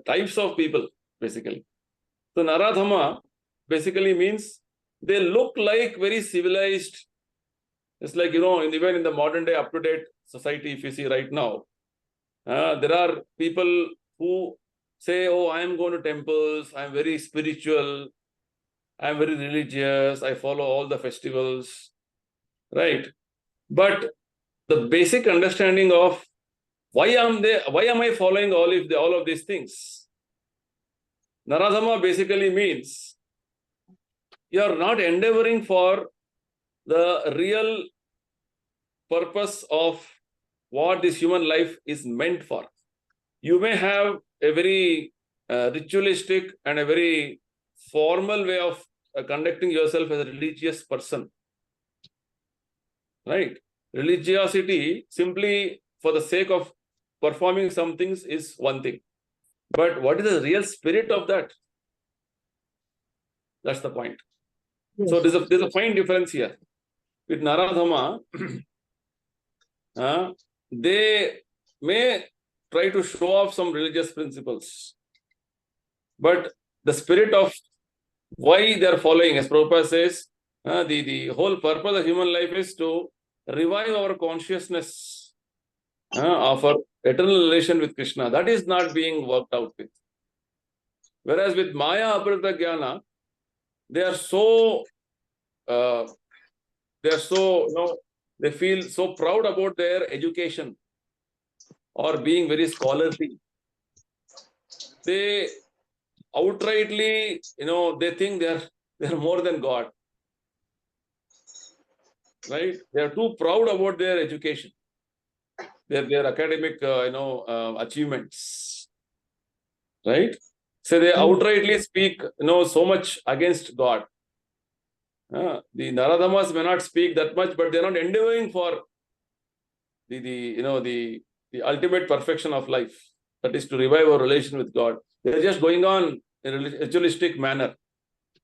Speaker 1: types of people, basically. So Naradhama basically means they look like very civilized. It's like, even in the modern day, up-to-date society, if you see right now, there are people who say, oh, I am going to temples, I am very spiritual, I am very religious, I follow all the festivals, right? But the basic understanding of why am I following all of these things? Naradhama basically means you are not endeavoring for the real purpose of what this human life is meant for. You may have a very ritualistic and a very formal way of conducting yourself as a religious person, right? Religiosity simply for the sake of performing some things is one thing. But what is the real spirit of that? That's the point.
Speaker 3: Yes.
Speaker 1: So there's a fine difference here. With Naradhama, they may try to show off some religious principles. But the spirit of why they are following, as Prabhupada says, the whole purpose of human life is to revive our consciousness of our eternal relation with Krishna. That is not being worked out with. Whereas with Maya Aparita Jnana, they are so, they feel so proud about their education or being very scholarly. They outrightly, they think they're more than God. Right? They are too proud about their education, their academic, achievements. Right? So they outrightly speak, so much against God. The Naradhamas may not speak that much, but they're not endeavoring for the ultimate perfection of life. That is to revive our relation with God. They're just going on in a ritualistic manner.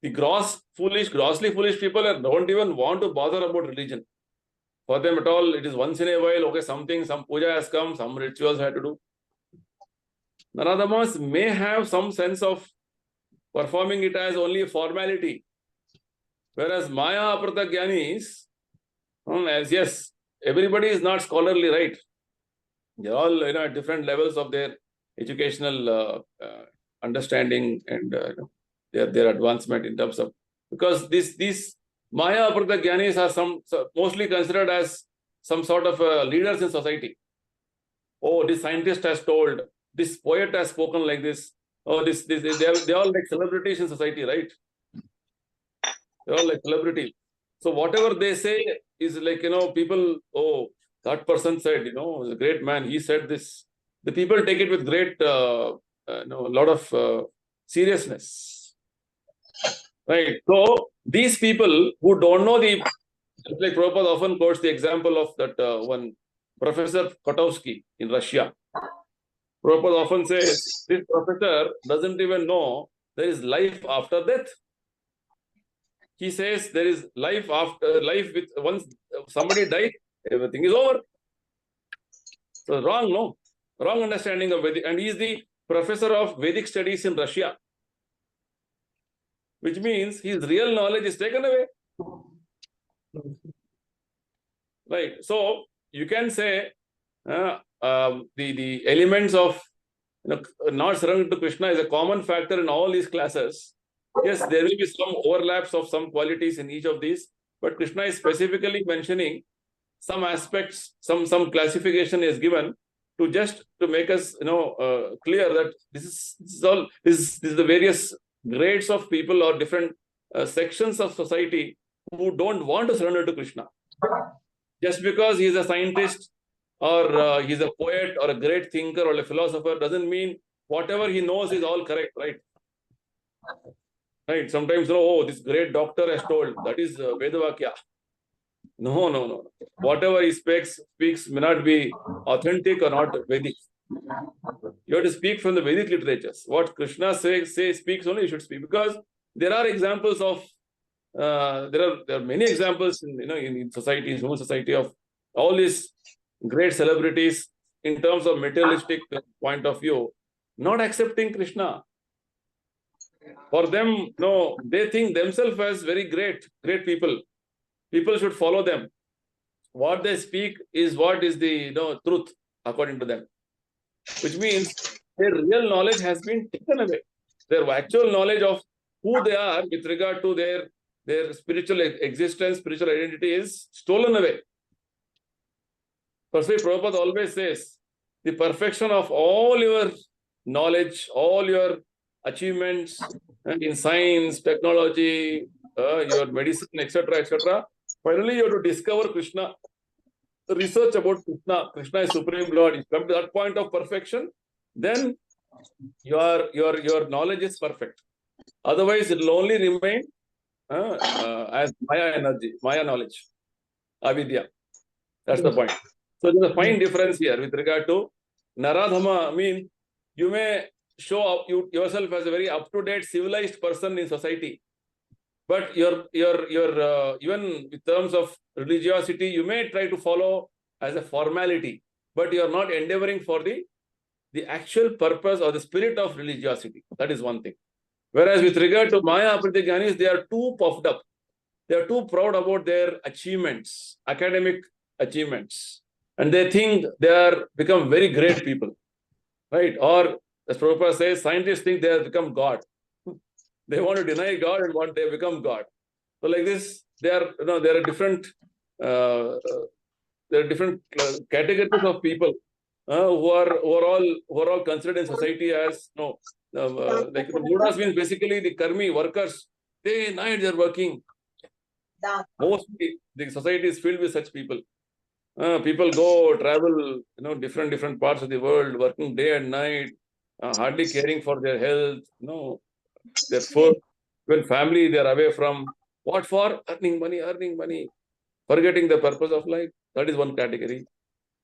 Speaker 1: The grossly foolish people don't even want to bother about religion. For them at all, it is once in a while, okay, some puja has come, some rituals have to do. Naradhamas may have some sense of performing it as only a formality. Whereas Maya Aparita Jnanis, yes, everybody is not scholarly, right? They're all at different levels of their educational understanding and their advancement in terms of, because these Maya Aparita Jnanis are mostly considered as some sort of leaders in society. Oh, this scientist has told, this poet has spoken like this. Oh, they're all like celebrities in society, right? They're all like celebrities. So whatever they say is like, people, oh, that person said, a great man, he said this. The people take it with great, lot of seriousness. Right. So these people who don't know like Prabhupada often quotes the example of that one Professor Kotowski in Russia. Prabhupada often says, this professor doesn't even know there is life after death. He says there is life after life with once somebody dies, everything is over. So wrong understanding of Vedic. And he is the professor of Vedic studies in Russia, which means his real knowledge is taken away. Right. So you can say the elements of not surrendering to Krishna is a common factor in all these classes. Yes, there will be some overlaps of some qualities in each of these, but Krishna is specifically mentioning some aspects, some classification is given to just to make us clear that this is the various grades of people or different sections of society who don't want to surrender to Krishna. Just because he is a scientist or he's a poet or a great thinker or a philosopher doesn't mean whatever he knows is all correct, right? Right. Sometimes, this great doctor has told, that is Vedavakya. No. Whatever he speaks may not be authentic or not Vedic. You have to speak from the Vedic literatures. What Krishna speaks only you should speak, because there are examples of there are many examples in society, human society, of all these great celebrities in terms of materialistic point of view. not accepting Krishna. For them, no, they think themselves as very great people. People should follow them. What they speak is what is the truth according to them. Which means their real knowledge has been taken away. Their actual knowledge of who they are with regard to their spiritual existence, spiritual identity is stolen away. Firstly, Prabhupada always says, the perfection of all your knowledge, all your achievements in science, technology, your medicine, etc., etc. Finally, you have to discover Krishna, research about Krishna. Krishna is Supreme Lord. You come to that point of perfection, then your knowledge is perfect. Otherwise, it will only remain as Maya energy, Maya knowledge, avidya. That's the point. So there's a fine difference here with regard to Naradhama. I mean, you may show up yourself as a very up-to-date, civilized person in society, but your even in terms of religiosity, you may try to follow as a formality, but you are not endeavoring for the actual purpose or the spirit of religiosity. That is one thing. Whereas with regard to Maya Pratigyanis, they are too puffed up. They are too proud about their achievements, academic achievements. And they think they are become very great people. Right? Or as Prabhupada says, scientists think they have become God. They want to deny God and want they become God. So like this, there are different categories of people who are all considered in society as like Buddhas means basically the karmi workers. Day and night they are working. Mostly the society is filled with such people. People go travel, different parts of the world, working day and night, hardly caring for their health, their food, even family they are away from. What for? Earning money, forgetting the purpose of life. That is one category.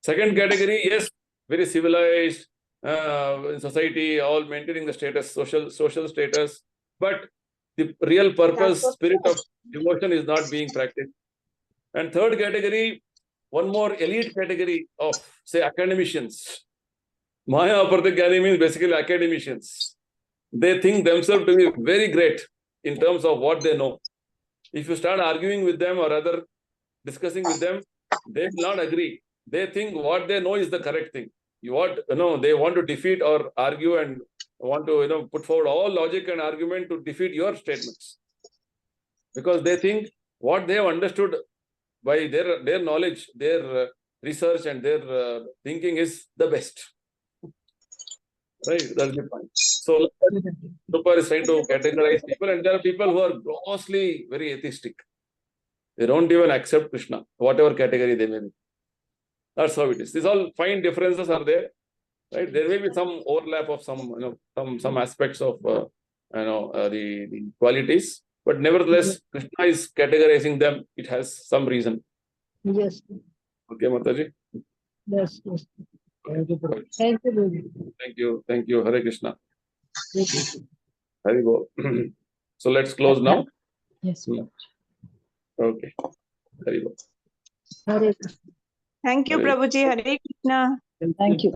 Speaker 1: Second category, yes, very civilized in society, all maintaining the status, social status, but the real purpose, spirit of devotion is not being practiced. And third category, one more elite category of, say, academicians. Maya Pratyajnani means basically academicians. They think themselves to be very great in terms of what they know. If you start arguing with them or rather discussing with them, they will not agree. They think what they know is the correct thing. They want to defeat or argue and want to put forward all logic and argument to defeat your statements. Because they think what they have understood by their knowledge, their research and their thinking is the best. Right? That's the point. So Prabhupada is trying to categorize people, and there are people who are grossly very atheistic. They don't even accept Krishna, whatever category they may be. That's how it is. These all fine differences are there. Right? There may be some overlap of some aspects of the qualities, but nevertheless, Krishna is categorizing them. It has some reason.
Speaker 3: Yes.
Speaker 1: Okay, Mataji.
Speaker 3: Yes. Thank you.
Speaker 1: Thank you. Hare Krishna.
Speaker 3: Thank you.
Speaker 1: Hare Bo. So let's close now.
Speaker 3: Yes.
Speaker 1: Okay. Hare Bo.
Speaker 3: Hare Krishna.
Speaker 4: Thank you,
Speaker 1: Hare-
Speaker 4: Prabhuji. Hare Krishna.
Speaker 3: Thank you.